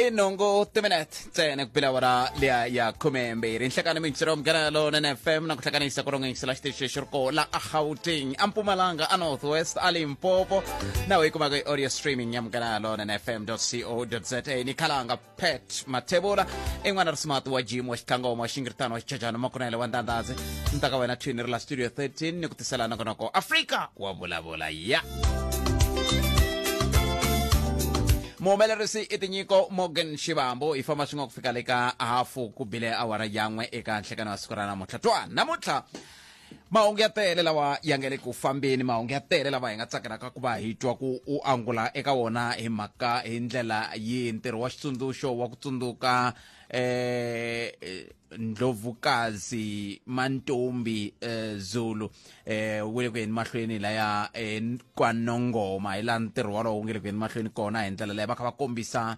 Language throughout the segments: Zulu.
Inongo timinete tsene kupila wara lia ya kumembiri nhlekani mingisero mganalo na FM na kuhlanganisa kurongengisa xitixo la Gauteng Mpumalanga North West Limpopo nawe ikumaka audio streaming ya mganalo na fm.co.za ni Khalanga Pet Matebula engwana smart wa gym wa xikangoma xingirtano wa xijajana makunele wa ndandaze ntaka wena twini la studio 13 ni kutisela nongonoko Afrika wa Vulavula ya Mumelerisi itinyiko Morgan Shibambo information kufika leka hafu kubile awara yangwe eka nhlekana wasikurana mutlatwa namutla maonge ya tele lawa yangele kufambeni maonge ya tele lawa yanga tsakela ka kuva hitwa ku u angula eka wona hi mhaka hi ndlela yi ntirho wa xitsundzuxo wa ku tsundzuka ndlovukazi mantombi Zulu wile kweni mahlweni la ya kwa Nongoma ila ntirho walowo ngile kweni mahlweni kona hi ndlela leyi va kha va kombisa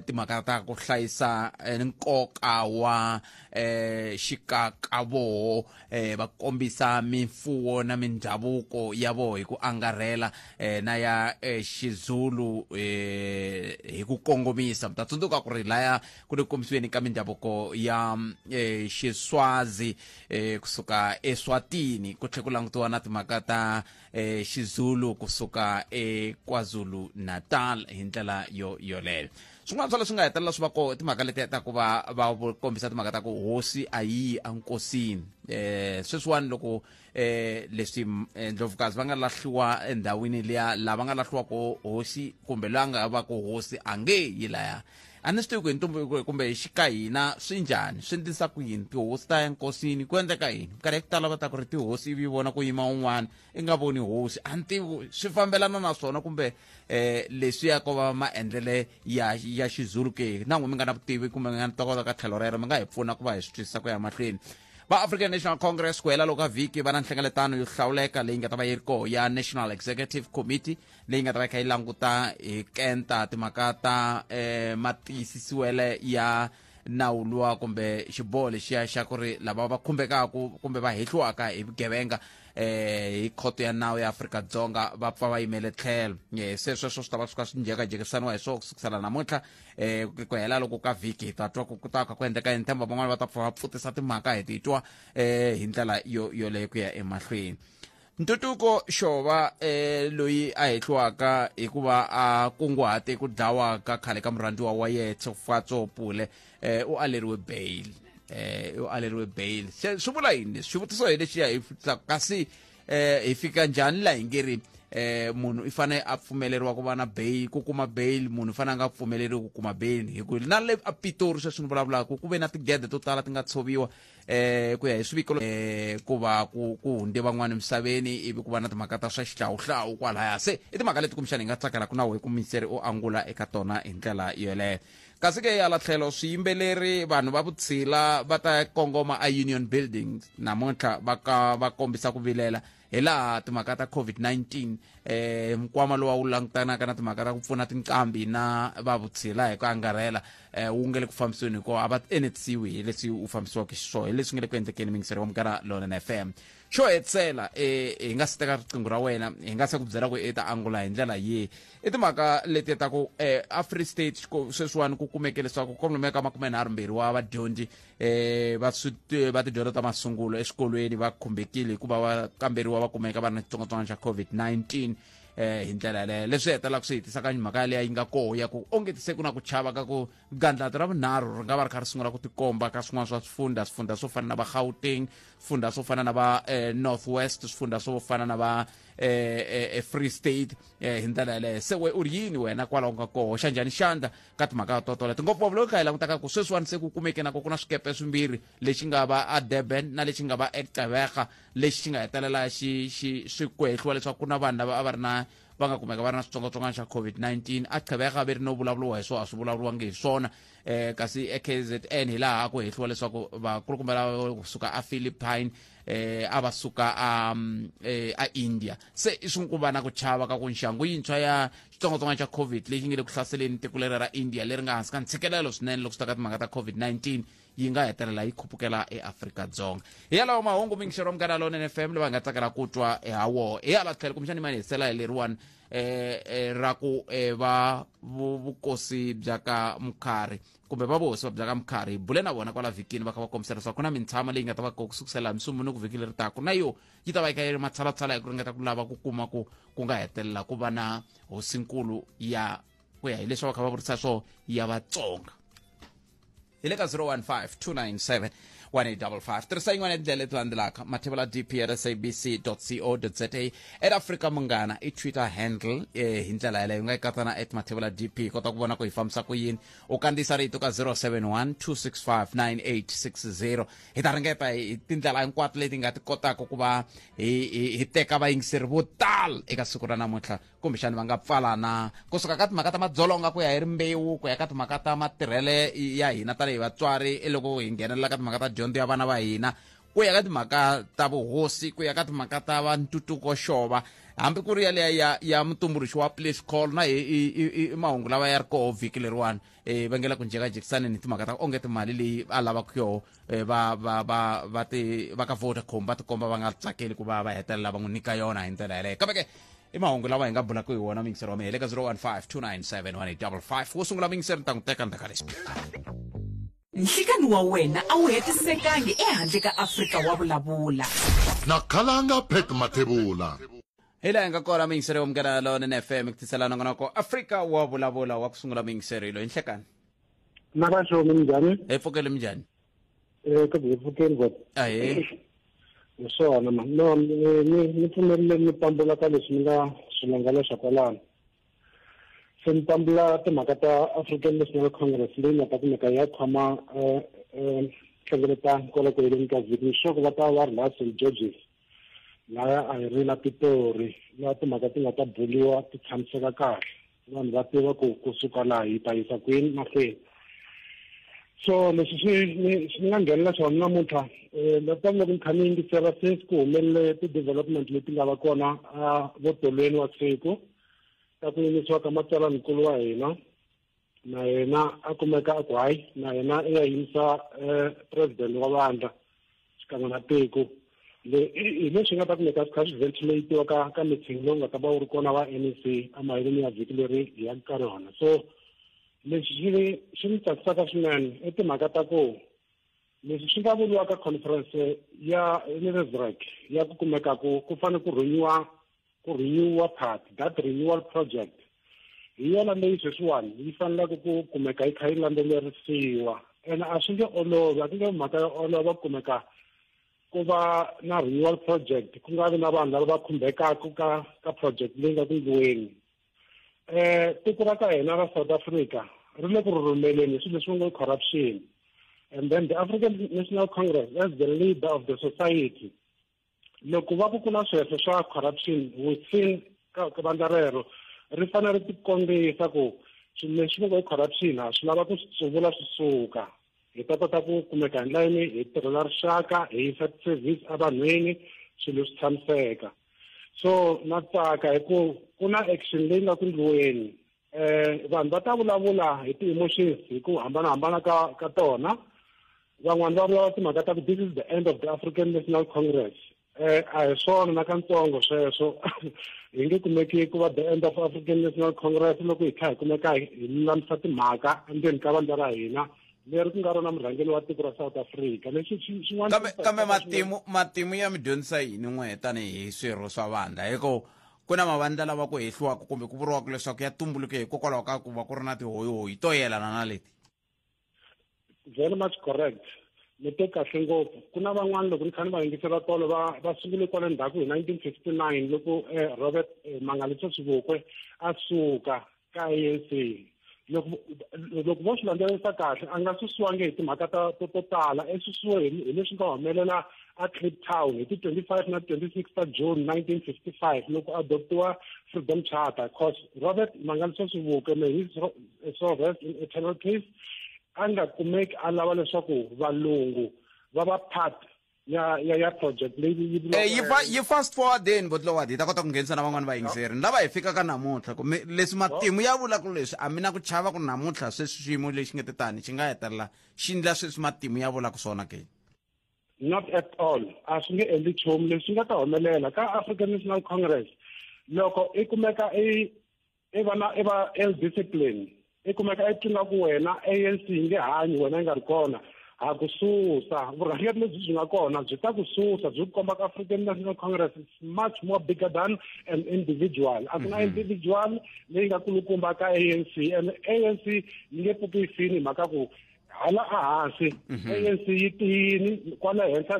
timhaka ta ku hlayisa nkoka wa xikakavoho va kombisa mifuwo na mindhavuko ya vo hi ku angarhela na ya xizulu hi ku kongomisa ta tsundzuka ku ri laya ku ri kombisiweni ka mindhavuko ya Xiswazi kusuka eSwatini ku tlhe ku langutiwa na timhaka ta xizulu kusuka eKwaZulu Natal hi ndlela yoleyo swin'wana swa leswi nga hetelela swi va ko timhaka leti ta ku va kombisa timhaka ta ku hosi a yi enkosini sweswiwani loko leswi ndlovukazi va nga lahliwa endhawini liya lava nga lahliwako hosi kumbe loyi a nga va ku hosi a nge yi laya a ni swi tivi ku hi ntumbuluko kumbe xika hina swi njhani swi endlisa ku yini tihosi ta ya enkosini ku endleka yini nkarhi ku tala va ta ku ri tihosi ivi vona ku yima un'wana i nga voni hosi a ni tivi swi fambelana na swona kumbe leswi ya ko va maendlele ya xizulu ke na n'we mi nga na vutivi kumbe mi nga ni tokota ka tlhelo rero mi nga hi pfuna ku va hi swi twisisa ku ya mahlweni va African National Congress ku hela loko ka vhiki va na nhlengeletano yo hlawuleka leyi nga ta va yi ri koho ya National Executive Committee leyi nga ta va kha yi languta hi kenta timhaka ta matiyisisiwele ya nawu luwa kumbe xiboho lexiya xa ku ri lava va khumbekaku kumbe va hehliwaka hi vugevenga hi khoto ya nawu ya Afrika Dzonga va pfa va yimele tlhelo se sweswo swi ta va swi kha swi njekajekisaniwa hi swona kusukisela namuntlha ku hela loko ka vhiki hi ta twa ku ta ku endleka hi nthemba van'wana va ta pfa va pfutisa timhaka hi titwa hi ndlela yoleyo ku ya emahlweni Ntutuko Xova loyi a hehliwaka hikuva a kunguhate ku dlawa ka khale ka murhandziwa wa yena Fatso Pule u aleriwe bail swi vula yini swivutiso hi lexiya hi kasi hi fika njhani la hi ngeri munhu i fane a pfumeleriwa ku va na bail ku kuma bail munhu i fane a nga pfumeleriwi ku kuma bail hi ku na le a Pitori sweswi ni vulavulaka ku ve na tigede to tala ti nga tshoviwa ku ya hi swivikelo ku va ku hunde van'wana misaveni ivi ku va na timhaka ta swa xihlawuhlawu kwalaya se i timhaka leti kumbexana hi nga tsakela ku na wehe kumiseri u angula eka tona hi ndlela yoleyo kasi ke hala tlhelo swiyimbeleri vanhu va vutshila va ta kongoma a Union Building namuntlha va kombisa ku vilela hi laha timhaka ta COVID-19 nkwama lowa wu langutanaka na timhaka ta ku pfuna tinqambi na va vutshila hi ku angarhela wu nge le ku fambisiweni hikuva a va enetisiwi hi leswi wu fambisiwaka xiswona hi leswi nga le ku endlekeni mingiseri wa mugara lona na FM xo hetsela hi nga si teka riqingho ra wena hi nga se ku byela ku i ta angula hi ndlela yihi i timhaka leti ta ku Free State sweswiwani ku kumeke leswaku kwalomu ka 22 wa vadyondzi va tidyondzo ta masungulo eswikolweni va khumbekile hikuva va kamberiwa va kumeka va ri na xitsongwatsongwana xa COVID-19 hi ndlela yaleyo leswi hetelaka swi hitisaka mhaka leyi yi nga koho ya ku onge se ku na ku chava ka ku gandlati ra vunharhu ri nga va ri kha ri sungula ku tikomba ka swin'wana swa swifundza swo fana na va Gauteng swifundza swo fana na va North West swifundza swo fana na va Free State hi ndlela yaleyo se we u ri yini wena kwalaho nga koho xa njhani xandla ka timhaka totoleti ngopfungopfu loko kha hi langutaka ku sweswiwani se ku kumeke nako ku na swikepe swimbirhi lexi nga va a Durban na lexi nga va eGqeberha lexi xi nga hetelela swi kwehliwa leswaku ku na vanhu lava a va ri na va nga kumeka va ri na switsongwatsongwana xa COVID-19 a Gqeberha ve ri no vulavuriwa hi swona a swi vulavuriwangi hi swona kasi eKZN hi laha ku hehliwa leswaku vakulukumba lava kusuka a Philippine a va suka a India se i swi ku va na ku chava ka ku nxangu yintshwa ya xitsongwatsongwana xa COVID lexi nge le ku hlaseleni tiko leri ra India leri nga hansi ka ntshikelelo swinene loko swi ta ka timhaka ta COVID-19 yi nga hetelela yi khupukela eAfrika Dzonga hi yalawo mahungu mingisero mugara lona FM lava nga tsakela ku twa ha woho hi hala tlhelo kumbexani mani hi sela hi leriwani ra ku va vukosi bya ka Mkhari kumbe vavosi bya ka Mkhari bule na vona kwala vhikini va kha va kombisa leswaku ku na mitshama leyi nga ta va ku sukusela Msumbuno ku vhiki leri taka na yo yi ta va yi kha yi ri matshalatshala ya ku ringeta ku lava ku kuma ku nga hetelela ku va na hosinkulu ya ku ya hi leswi va kha va vurisa swo ya Vatsonga hi le ka 015 297 tirhisa yin'wana ya tindlela leti landzelaka mathevela dp@sabc.co.za eAfrika munghana i Twitter handle hi ndlela yaleyo nga yi katsa na @mathevela dp kota ku vona ku hi fambisa ku yini u kandziyisa rito ka 071 265 9860 hi ta ringeta hi tindlela hinkwato leti nga ti kotaka ku va hi teka vayingiseri vo tala eka siku ra namuntlha kumbexani va nga pfalana kusuka ka timhaka ta madzolonga ku ya hi rimbewu ku ya ka timhaka ta matirhele ya hina tanihi vatswari loko hi nghenelela ka timhaka ta dyondzo ya vana va hina ku ya ka timhaka ta vuhosi ku ya ka timhaka ta vantutuko xova hambi ku ri yaleya ya mutumbuluxi wa place call na i mahungu lawa ya ri koho vhiki leriwani va ngela ku njekajekisani ni timhaka ta onge timali leyi a lavaka yoho va ka Vodacom va tikomba va nga tsakeli ku va hetelela va n'wi nyika yona hi ndlela yaleyo kambe ke i mahungu lawa hi nga bulaka hi wona mingiseri wa mehe le ka 015 297 1855 wo sungula mingiseri ni ta n'wi teka ndaka leswi nhlikani wa wena a wu hetisekangi ehandle ka Afrika wa vulavula na Khalanga Pet Mathebula hi laha hi nga kona mingiseri wa mugana lona na FM ku tisela nongonoko Afrika wa vulavula wa ku sungula mingiseri lo inhlekani na ka show minjhani pfukele minjhani ka pfukele bot ahe swona ma no ni pfumerile ni pambula ka leswi nga swilangalaxa kwalano se ni pambula timhaka ta African National Congress leyi nga ta kumeka ya khoma hlengeleta nkolokolweni ka vhiki xoko va ta va ri laha St George's laha a hi ri na pitori laha timhaka ti nga ta buliwa ti tshamiseka kahle vanhu va tiva ku suka laha hi ta yisa kwini mahlweni so leswi swi nga nghenela swona namuntlha loko ni kha ni yingisela since ku humelele ti-development leti nga va kona votolweni wa siku ta ku yimisiwa ka matsalaninkulu wa hina na yena a kumeka a ku hayi na yena i ya yimisa president wa vandla xikan'we na tiko hi leswi nga ta kumeka swi kha swi ventilatiwa ka meeting lowu nga ta va wu ri kona wa NEC emaheleni ya vhiki leri hi yaka ka rona so leswi swi ni tsakisaka swinene i timhaka ta ku leswi swi nga vuriwa ka conference ya Johannesburg ya ku kumeka ku fanele ku renew part that renewal project hi yona leyi sweswiwani yi faneleke ku kumeka yi kha yi landzelerisiwa ene a swi nge olovi a ku nge mhaka yo olova ku kumeka ku va na renewal project ku nga vi na vanhu lava va khumbekaka ka project leyi nga ku ndliweni tiko ra ka hina ra South Africa ri le ku rhumeleni hi swilo leswi nga corruption and then the African National Congress as the leader of the society loko va ku na sweswo swa corruption within ka vandla rero ri fanele ri tikombisa ku swilo leswi nga corruption a swi lava ku swi suka hi ta kota ku kumeka hi ndlayini hi tirhela rixaka hi yisa service evanhwini swilo swi tshamiseka so na tsaka hi ku na action leyi nga ku ndliweni vanhu va ta vulavula hi ti-emotions hi ku hambanahambana ka tona van'wani va vulavula timhaka ta ku this is the end of the African National Congress a hi swona na kantsongo sweswo hi nge kumeki ku va the end of African National Congress loko hi kha hi kumeka hi lulamisa timhaka endzeni ka vandla ra hina leri ku nga rona murhangeli wa tiko ra South Africa leswi swin'wana kambe matimu ya mi dyondzisa yini n'we tanihi swirho swa vandla hiko ku na mavandla lava ku hehliwaka kumbe ku vuriwaka leswaku ya tumbuluke hikokwalaho ka ku va ku ri na tihoyihoyi to yelana na leti very much correct ni te kahle ngopfu ku na van'wana loko ni kha ni va yingisela tolo va sungule kwale ndzhaku hi 1959 loko Robert Mangaliso Sobukwe a suka ka ANC loko vo swi landzelerisa kahle a nga susiwangi hi timhaka to tala susiwe hi leswi nga humelela a Cape Town hi ti 25 na 26 ta June 1955 loko adoptiwa Freedom Charter cause Robert Mangaliso Sobukwe may his soul rest in eternal peace a nga kumeki a lava leswaku valungu va va part ya project leyi yi fast forward then but lowadi hi ta kota ku nghenisa na van'wana vayingiseri ni lava hi fika ka namuntlha leswi matimu ya vulaka leswi a mi na ku chava ku namuntlha sweswi xiyimo lexi nga titani xi nga hetelela xi ndla sweswi matimu ya vulaka swona ke not at all a swi nge endli nchumu leswi nga ta humelela ka African National Congress loko i kumeka i va ill discipline i kumeka i tlinga ku wena ANC yi nge hanyi wena yi nga ri kona ha ku susa vurhangeri lebyi byi nga kona byi ta ku susa byi ku komba ka African National Congress is much more bigger than an individual a ku na individual leyi nga kulukumba ka ANC and ANC yi nge pfuki yi fini mhaka ku hala a hansi ANC yi tiyini kwala henhla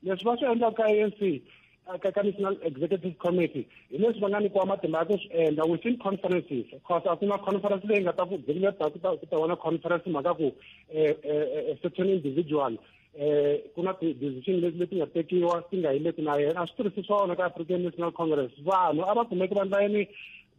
leswi va swi endlaka ka ANC ka National Executive Committee hi leswi va nga nyikiwa matimba ya ku swi endla within conferences because a ku na conference leyi nga ta ku vhileta ku ta vona conference mhaka ku certain individual ku na decision leti nga tekiwa ti nga yileki na yena a swi tirhisi swona ka African National Congress vanhu a va kumeki va endla yini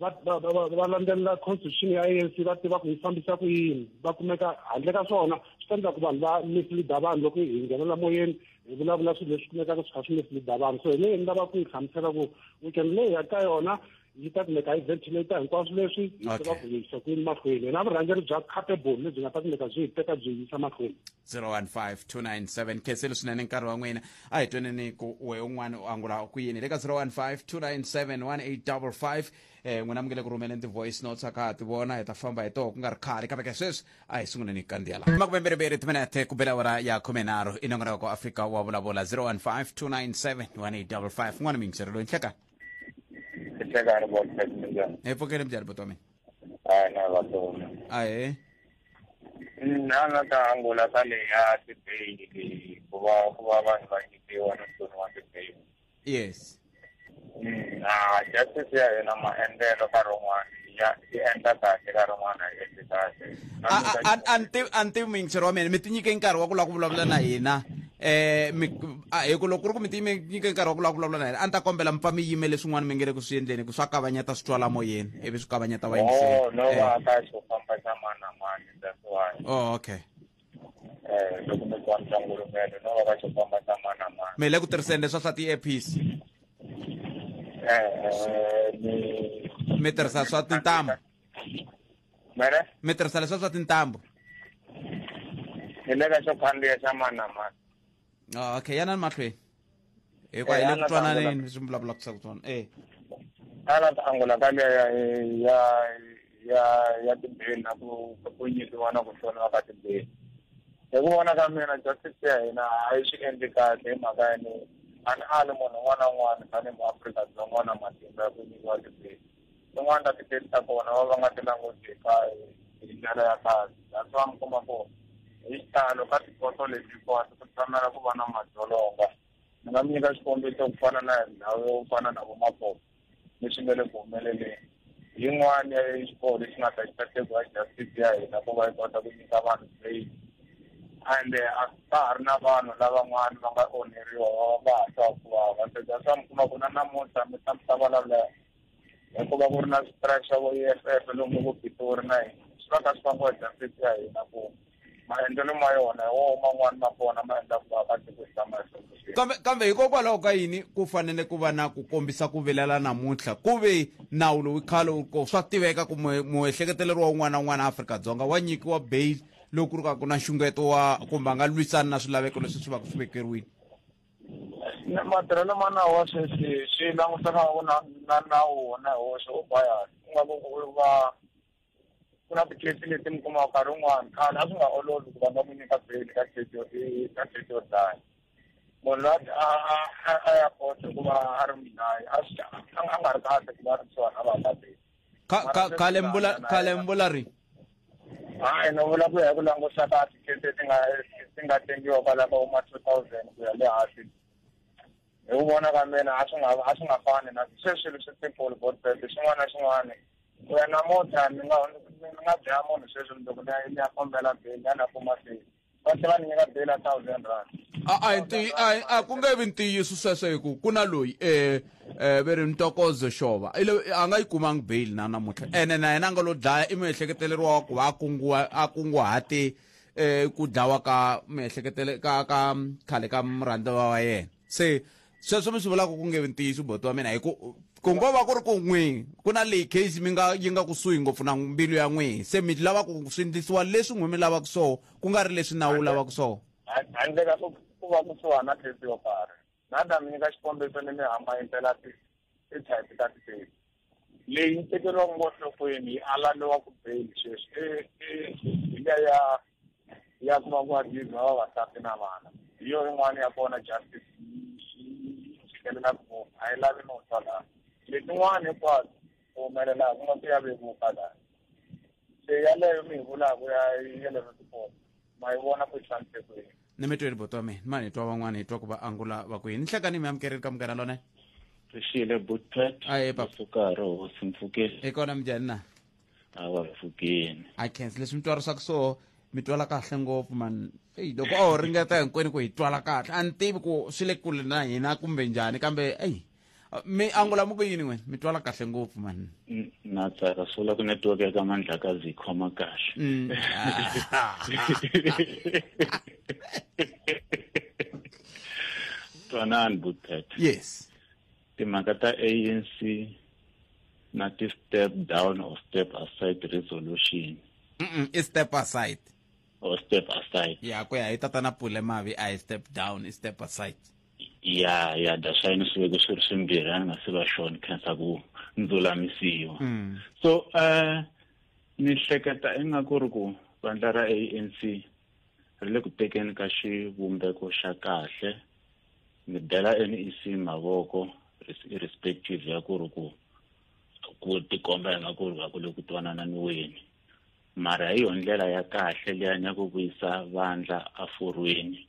va landzelela constitution ya ANC va tiva ku yi fambisa ku yini va kumeka handle ka swona swi ta endla ku vanhu va misleada vanhu loko hi nghenela moyeni hi vulavula swilo leswi kumekaka swi kha swi misleada vanhu so hi leyi ni lava ku yi hlamusela ku weekend leyi ya ka yona yi ta kumeka yi ventilata hinkwaswo leswi yi tiva ku yisa ku yini mahlweni na vurhangeri bya capable lebyi nga ta kumeka byi hi teka byi yisa mahlweni 015297 khenselo swinene nkarhi wa n'wina a hi twaneni ku we un'wana u angula ku yini le ka 0152971855 n'wina mukele ku rhumeleni ti-voice notes a ka ha ti vona hi ta famba hi toho ku nga ri khale kambe ke sweswi a hi sunguleni hi kandziyala makumembiriviri timinete ku bela awara ya 13 i nongonoko wa Afrika wa vulavula 0152971855 n'wana mingiseri loyi nhlekani pfukeni bjani buti wa mina ahe na ta angula ka leya tibeyili ku va vanhu va nyikiwa na swona wa tibeyili yes justice ya yena maendlelo ka rin'wana ya endla kahle ka rin'wana hi endli kahle anti mingiseri wa mina mi tinyike nkarhi wa ku lava ku vulavula na hina hi ku loko ku ri ku mi tinyike nkarhi wa ku lava ku vulavula na hina a ni ta kombela mi pfa mi yimele swin'wana mi nge le ku swi endleni ku swa kavanyeta swi twala moyeni ivi swi kavanyeta vayingiseri no va ka xo famba xa mani na mani that's why okay loko mi twa ntangulumelo no va ka xo famba xa mani na mani mi le ku tirhiseni leswa swa ti-earpiece mi tirhisa swa tintambu mi tirhisa leswa swa tintambu hi le ka xo khandziya xa mani na mani okay yana ni mahlweni hikuva hi le ku twananeni swi vulavulaka swa ku twana ala ta angula ka leya ya tibeli na ku nyikiwa na ku hloniwa ka tibeli hi ku vona ka mina justice ya hina a yi swi endli kahle hi mhaka yini a ni ali munhu un'wana na un'wana tanihi muAfrika-Dzonga na matimba ya ku nyikiwa tibeli tin'wana ta tibeli ta kona va nga ti languti hi ndlela ya kahle that's why mi kuma ku hi xitalo ka tikoto leti kona ku tshamela ku va na madzolonga ni nga mi nyika xikombiso ku fana na ndhawu yo fana na vomapopo leswi nga le ku humeleleni yin'wana ya xiboho lexi nga ta xi ta tekiwa justice ya hina ku va yi kota ku nyika vanhu bail ende a ka ha ri na vanhu lavan'wana va nga onheriwa va ha twa ku vava se swa mi kuma ku na namuntlha mi ta vulavula hikuva ku ri na strike xa vo EFF lomu ku Pitori na hina swi va ka swi fambiwa justice ya hina ku maendlelo ma yona hi wona man'wani ma kona ma endla ku va ka tiko xi tama kambe hikokwalaho ka yini ku fanele ku va na ku kombisa ku vilela namuntlha ku ve nawu lowu khale ko swa tiveka ku muehleketeleriwa wun'wana na wun'wana Afrika-Dzonga wa nyikiwa bail loko ku ri ka ku na nxungeto wa kumbe a nga lwisani na swilaveko leswi swi va ku swi vekeriwini matirhelo ma nawu wa sweswi swi langutana na nawu wona hi woxe u bias ku nga ku va ku na tikesi leti mi kumaka nkarhi wun'wana khale a swi nga olovi ku va nga mi nyika bail ka kesi yo dlaya munhu loyi a ya kota ku va a ri mudlayi a nga ri kahle ku va ri kusuhani a va ka bail khale mbula ri hayi no vula ku ya ku langusa ka tikesi ti nga tengiwa kwalaho ka ma 2000 ku ya le hansi hi ku vona ka mina a swi nga fani na sweswi leswi simple vote bail xin'wana na xin'wana ku ya namuntlha ni nga dlaya munhu sweswi loko ni ya kombela bail ya na kuma bail va tlhela ni nyika bail ya 1000 rand a ku nge vi ntiyiso sweswo hi ku ku na loyi ve ri Ntokozo Xova a nga yi kumangi bail na namuntlha ene na yena a nga lo dlaya i miehleketeleriwa wa ku va a kunguhate ku dlawa ka ka khale ka murhandziwa wa yena se sweswo mi swi vulaka ku nge vi ntiyiso boti wa mina hi ku ngo va ku ri ku n'wi ku na leyi case yi nga kusuhi ngopfu na mbilu ya n'wi se mi lava ku swi endlisiwa leswi n'wi mi lavaka swoho ku nga ri leswi nawu lavaka swoho handle ka ku va kusuhana na case yo karhi na ta mi nyika xikombiso ni mi hamba yintela ti-type ta tibeli leyi tekeriwa ngohlokweni alaniwa ku bail sweswi ya kuma ku abuse va vavasati na vana hi yo yin'wana ya kona justice fikelela ku a yi lavi no tsala letin'wana hinkwato ku humelela ku nga ku ya vevuka laha se yaleyo mi hi vulaka ya le report ma yi vona ku hlanisekweni ni mi tweli boto wa mina mani hi twa van'wana hi twa ku va angula va kwini nhlekani mi amukereli ka mugana lona Rishile Bootpet. Aye papa. Sukaro simfukeni. Ekona mjani na? Awa mfukeni. I can't leswi mi twara swa ku so mi twala kahle ngopfu man. Hey loko a ho ringeta hinkwenu ku hi twala kahle a ni tivi ku swi le kule na hina kumbe njhani kambe mi angula mu ku yini wena mi twala kahle ngopfu man. Na tsaka sola ku network ya ka mandla ka zikhoma kahle. Twanani Bootpet. Yes. Timhaka ta ANC na ti step down or step aside resolution. I step aside. Or step aside. Yeah, ku ya hi tatana Pule Mavi I step down, I step aside. Yeah, that's why nisweke swiri swimbirhi a nga se va xona khensa ku ndzulamisiwa. So ni hleketa ingaku ri ku vandla ra ANC ri le ku tekeni ka xivumbeko xa kahle ni dela NEC mavoko irrespective ya ku ri ku tikomba ingaku ri va ku le ku twanana ni weni mara hi yo ndlela ya kahle leyi ya ku vuyisa vandla afurweni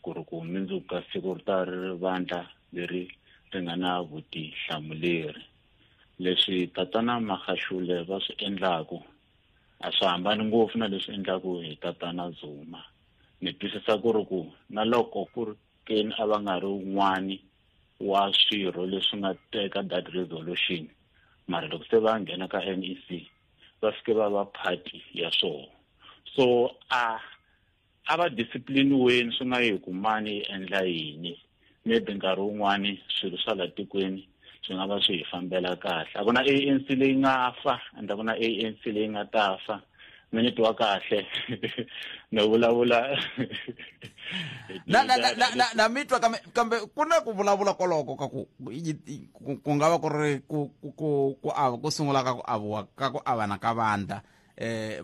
ku ri ku mindzuka siku ri ta ri vandla leri ri nga na vutihlamuleri leswi tatana Magashule va swi endlaku a swi hambani ngopfu na leswi endlaku hi tatana Zuma ni twisisa ku ri ku na loko ku ri keni a va nga ri un'wani wa swirho leswi nga teka that resolution mara loko se va nghena ka NEC va fike va va party ya swona so a va discipline weni swi nga yi ku mani endla yini maybe nkarhi wun'wani swilo swa la tikweni swi nga va swi hi fambela kahle a ku na ANC leyi nga fa and a ku na ANC leyi nga ta fa mini twa kahle no vulavula na mitwa kambe ku na ku vulavula koloko ka ku nga va ku ri ku sungula ka ku aviwa ka ku avana ka vandla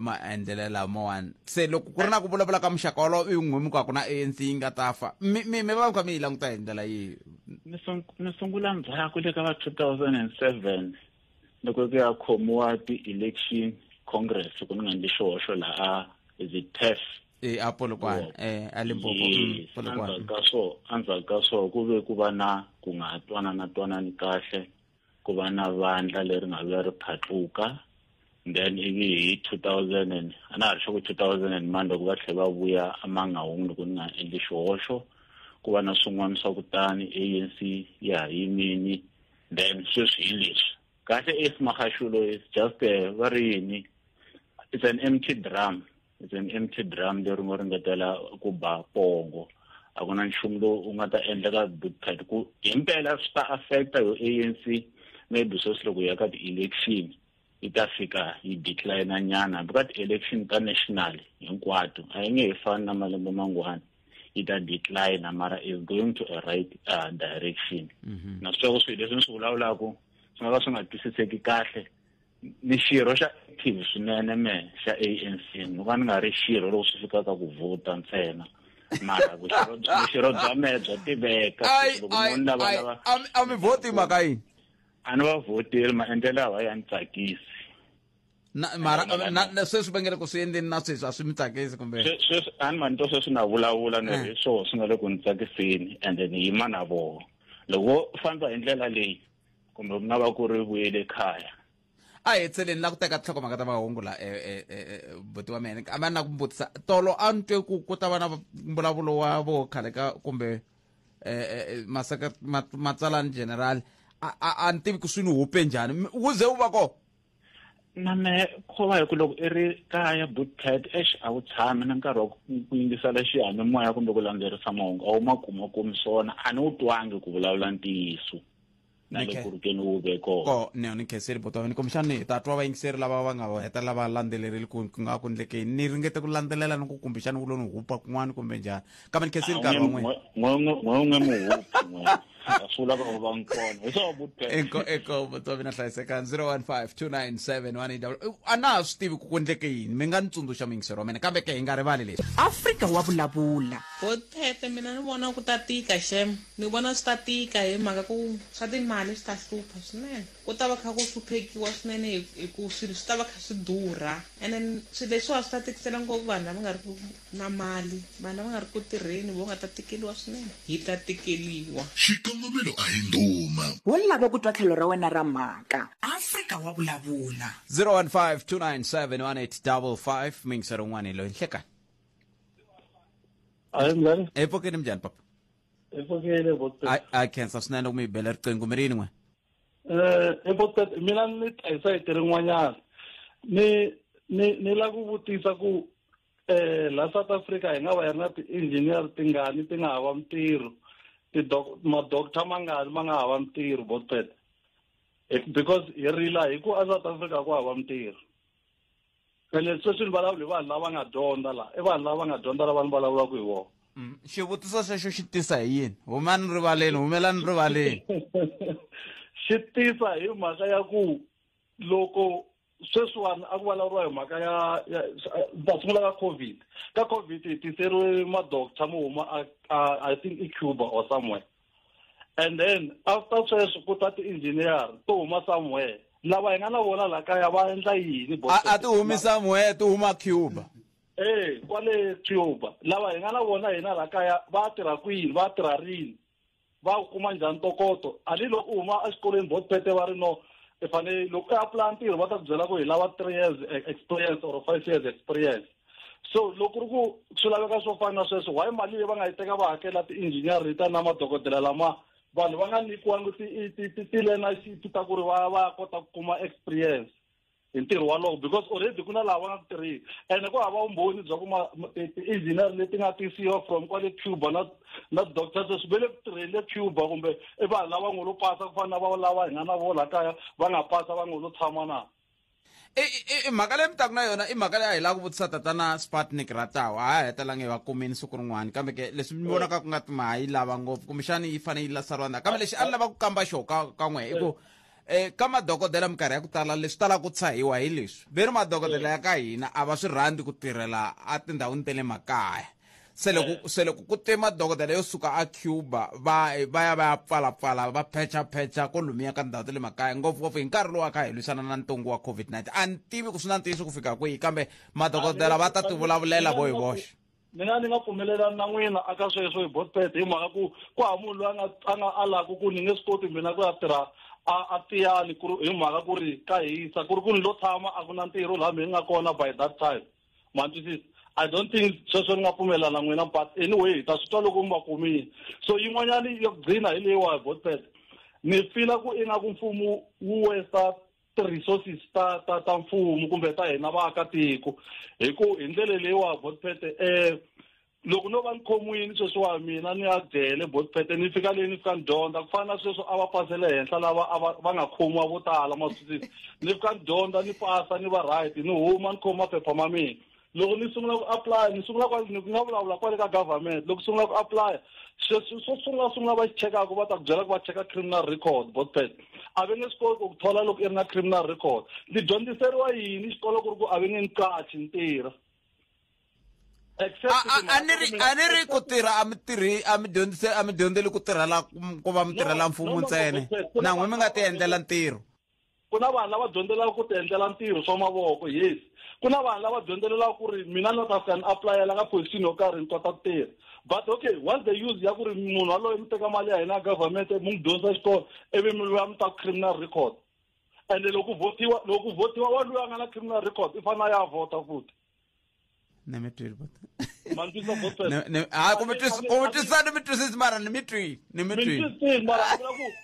maendlelo lamawani se loko ku ri na ku vulavula ka muxaka wolowo i n'wimi ka ku na ANC yi nga ta fa mi va kha mi yi languta hi ndlela yihi ni sungula ndzhaku le ka va 2007 loko ku ya khomiwa ti-election Congress ku nga ndi xihoxo laha is it TEF Polokwane a Limpopo Polokwane andzhaku ka so ku ve ku va na ku nga twanani kahle ku va na vandla leri nga va ri phatluka then hi 2000 ana ha ri xo ku 2000 man loko va tlhela va vuya amangahungu loko ni nga endli xihoxo ku va na swin'wana swa kutani ANC ya yimini then sweswi hi leswi kahle Magashule is just va ri yini it's an empty drum leri ngo ringetela ku ba pongo a ku na nchumu lowu u nga ta endla ka Bootpet ku himpela swi ta affecta yo ANC maybe sweswi loko ya ka ti-election yi ta fika yi decline nyana because ti-election ta national hinkwato a yi nge he fani na malembe mangwani yi ta decline mara is going to a right direction na swi twa ku swilo leswi ni swi vulavulaku swi nga va swi nga twisiseki kahle ni xirho xa active swinene xa ANC ni va ni nga ri xirho loko swi fikaka ku vota ntsena mara xirho bya mehe bya tiveka loko munhu lava a mi voti mhaka yini a ni va voteli maendlelo lawa ya ni tsakisi mara sweswi va nge le ku swi endleni na sweswi a swi mi tsakisi kumbe sweswi a ni manito sweswi na vulavula ni ri swo swi nga le ku ni tsakiseni and ni yima na vona loko famba hi ndlela leyi kumbe ku nga va ku ri vuyele khaya a hi tseleni la ku teka tlhokomhaka ta mahungu la buti wa mina a na ku mbutisa tolo a ni twe ku ta va na mbulavulo wa vo khale ka kumbe matsalani general a ni tivi ku swi ni hupe njhani wu ze wu va ko na me khova hi ku loko i ri kaya Bootpet a wu tshami na nkarhi wa ku yingisela xiyanimoya kumbe ku landzelerisa mahungu a wu ma kumakomi swona a ni wu twangi ku vulavula ntiyiso na loko ri keni wu ve kona ne ni kheseri buti wa mina kumbexani ta twa vayingiseri lava va nga hetelela va landzelerile ku nga ku ndlekeni ni ringete ku landzelela ni ku kumbexani wu lo ni hupa kun'wana kumbe njhani kambe ni kheseri nkarhi wa n'wina n'we muhupi Fula ka ba ngkona. Eso buti. Eko Botobi na hlayiseka 015297180. Ana swi tivi ku kundleke yini. Mi nga ni tsundzuxa mingiseri wa mina kambe ke hi nga rivali leswi. Afrika wa vulavula. Bothete mina ni vona ku ta tika shem. Ni vona swi ta tika hi mhaka ku swa timali swi ta hlupha swinene. Ku ta va kha ku hluphekiwa swinene hi ku swilo swi ta va kha swi durha. And then swilo leswiwa swi ta tikisela ngopfu vanhu lava nga ri ku na mali. Vanhu lava nga ri ku tirheni vo nga ta tikeliwa swinene. Hi ta tikeliwa. xikongomelo a hi nduma Wo lava ku twa tlhelo ra wena ra mhaka. Afrika wa vulavula. 01529718055 mingiseri un'wana loyi nhlekani. hayi mngani Epokeni mjani papa? epokele bote I khensa swinene loko mi hi bela riqingho mi rini n'we? bote mina ni tayisa hi tirin'wanyana ni la ku vutisa ku la South Africa hi nga va hi ri na ti-engineer tingani ti nga hava mintirho madokta mangani ma nga hava mintirho bote because hi rila hi ku a South Africa ku hava mintirho ene sweswi ni vulavula hi vanhu lava nga dyondza la i vanhu lava nga dyondza lava ni vulavulaka hi vona Xivutiso xexo xi tisa hi yini? Humani rivaleni, humelani rivaleni. xi tisa hi mhaka ya ku loko sweswiwani a ku vulavuriwa hi mhaka ya ta sungula ka covid hi tiseriwe madokta mo huma I think i Cuba or somewhere and then after sweswo ku ta ti-engineer to huma somewhere lava hi nga na vona la kaya va endla yini A ti humisa muhe ti huma Cuba. Kwale Cuba lava hi nga na vona hina la kaya va tirha kwini va tirha rini va kuma njhani ntokoto ani loko u huma exikolweni botpete va ri no i fanele loko i apply ntirho va ta ku byela ku hi lava 3 years experience or 5 years experience so loko ri ku swi laveka swo fana na sweswo why mali leyi va nga yi teka va hakela ti-engineer leta na madokodela lama vanhu va nga nyikiwangi ti-learnership ta ku ri va kota ku kuma experience hi ntirho walowo because already ku na lava va nga ku tirhiki ene ku hava vumbhoni bya ku ti-engineer leti nga tisiwa from kwale Cuba na doctors swi ve le ku tirheni le Cuba kumbe i vanhu lava ngo lo pasa ku fana na va lava hi nga na vo la kaya va nga pasa va ngo lo tshama na I mhaka leyi mi taku na yona i mhaka leyi a hi lava ku vutisa tatana Sputnik Ratawa a hi hetelangi hi va kumini siku rin'wana kambe ke leswi mi vonaka ku nga timaha yi lava ngopfu kumbexani yi fanele yi lasariwa ndzhaku kambe lexi a ni lava ku kamba xo ka n'we i ku ka madokodela minkarhi ya ku tala leswi talaka ku tshahiwa hi leswi ve ri madokodela ya ka hina a va swi rhandzi ku tirhela a tindhawini ta le makaya se loko ku te madokodela yo suka a Cuba va ya pfalapfala va phecha kolomiya ka tindhawu ta le makaya ngopfungopfu hi nkarhi lowu a kha hi lwisana na ntungu wa COVID-19 a ni tivi ku swi na ntiyiso ku fika kwihi kambe madokodela va ta tivulavulela vo hi voxe mina ni nga pfumelelani na n'wina aka sweswo hi botpet hi mhaka ku hava munhu loyi a nga alaka ku ni nge swi koti mina ku ya tirha a tiyani hi mhaka ku ri ka hisa ku ri ku ni lo tshama a ku na ntirho laha mi nga kona by that time mantwisisa I don't think sweswo ni nga pfumelelana n'wina but anyway hi ta swi twa loko mi va kumini so yin'wanyani yo gcina hi leyiwa hi botpet ni fila ku ingaku mfumo wu westa ti-resources ta mfumo kumbe ta hina vaakatiko hi ku hi ndlela leyiwa botpet loko no va ni khomiwini sweswiwa mina ni ya jele botpet ni fika leyi ni fika ni dyondza ku fana na sweswo a va pasele henhla lava va nga khomiwa vo tala maswisisi ni fika ni dyondza ni pasa ni va right ni huma ni khoma maphepha ma mina loko ni sungula ku apply ni nga vulavula kwale ka government loko sungula ku apply swo sungula va chekaka va ta ku byela ku va cheka criminal record botpet a ve nge swi koti ku thola loko i ri na criminal record ni dyondziseriwa yini xikolo ku ri ku a ve nge ni kachi ni tirha a ni ri ku tirha a mi dyondzeli ku tirhela ku va mi tirhela mfumo ntsene na n'we mi nga ti endlela ntirho ku na vanhu lava dyondzelaka ku ti endlela ntirho swa mavoko yes ku na vanhu lava dyondzelelaka ku ri mina ni ta fika ni aplayela ka position yo karhi ni kota ku tirha but okay once the use ya ku ri munhu waloye mi teka mali ya hina government mu n'wi dyondzisa xikolo ivi mi luya mi ta criminal record ende loko votiwa wa luya a nga na criminal record i fanele ya vota futhi ne mi twile bot mantwisa botpet kumitwisani mi twisisi mara ni mi twile mara ku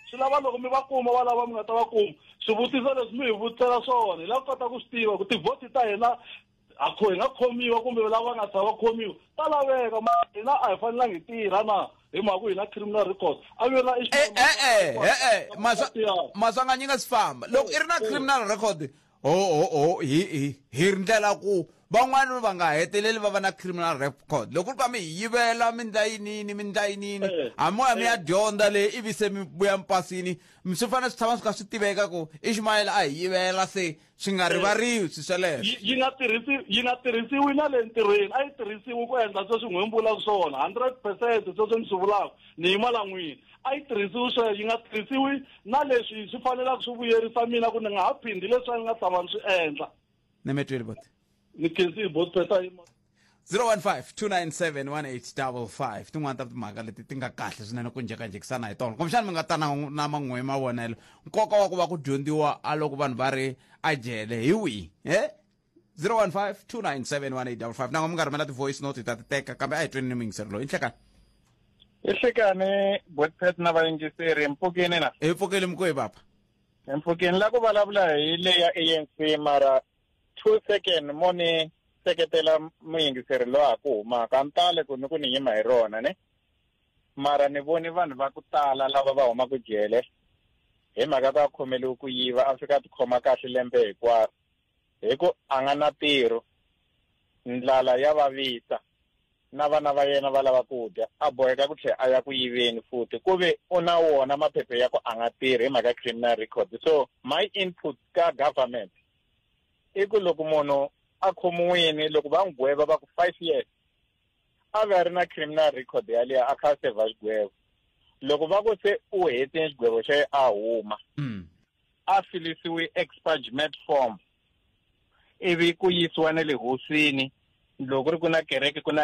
swi lava loko mi va kuma va lava mi nga ta va kuma swivutiso leswi mi hi vutisela swona hi lava ku kota ku swi tiva ku tivhoti ta hina hi nga khomiwa kumbe lava nga ta va khomiwa ta laveka ma hina a hi fanelangi hi tirha na hi mhaka ku hi na criminal record a vi na maswanga nyi nga si famba loko i ri na criminal record hi ri ndlela ku van'wana va nga heteleli va va na criminal record loko ku va mi yivela mi ndla yinini hamoya mi ya dyondza leyi ivi se mi vuya mipasini swi fanele swi tshama swi kha swi tiveka ku Ishmael a hi yivela se swi nga rivariwi swi sweleswo yi nga tirhisiwi na le ntirhweni a yi tirhisiwi ku endla sweswi n'wi vulaka swona 100% sweswi ni swi vulaka ni yima la n'wini a yi tirhisiwi sweswo yi nga tirhisiwi na leswi swi fanelaka swi vuyerisa mina ku ni nga ha phindi leswi a ni nga tshama ni swi endla ni metweli bot ni khensi bot peta 015-297-1855 tin'wana ta timhaka leti ti nga kahle swinene ku njhekanjhekisana hi tona kumbexana mi nga ta na man'we mavonelo nkoka wa ku va ku dyondziwa a loko vanhu va ri a jele hi wihi 015-297-1855 nango mi nga rhumela ti-voice note hi ta ti teka kambe a hi tweni ni mingiseri loyi inhlekani Ehlekane botpet na vayingiseri mpfukeni na. Mpfukeni mkoyi papa. Mpfukeni la ku vulavula hi le ya ANC mara 2 second moni seketela muyingiseri lo a ku huma ka ntale ku ni yima hi rona ne. Mara ni voni vanhu va ku tala lava va huma ku jele. Hi mhaka va khomeliwe ku yiva Afrika ti khoma kahle lembe hinkwaro. Hiko a nga na tirho. Ndlala ya vavisa. Na vana va yena va lava ku dya a boheka ku tlhela a ya ku yiveni futhi ku ve u na wona maphephe ya ku a nga tirhi hi mhaka criminal record. So my input ka government i ku loko munhu a khomiwini loko va n'wi gweva va ku 5 years a va ri na criminal record yaliya a kha seva xigwevo loko va ku se u hete xigwevo xa ye a huma a filisiwi expungement form ivi ku yisiwa na le hosini loko ri ku na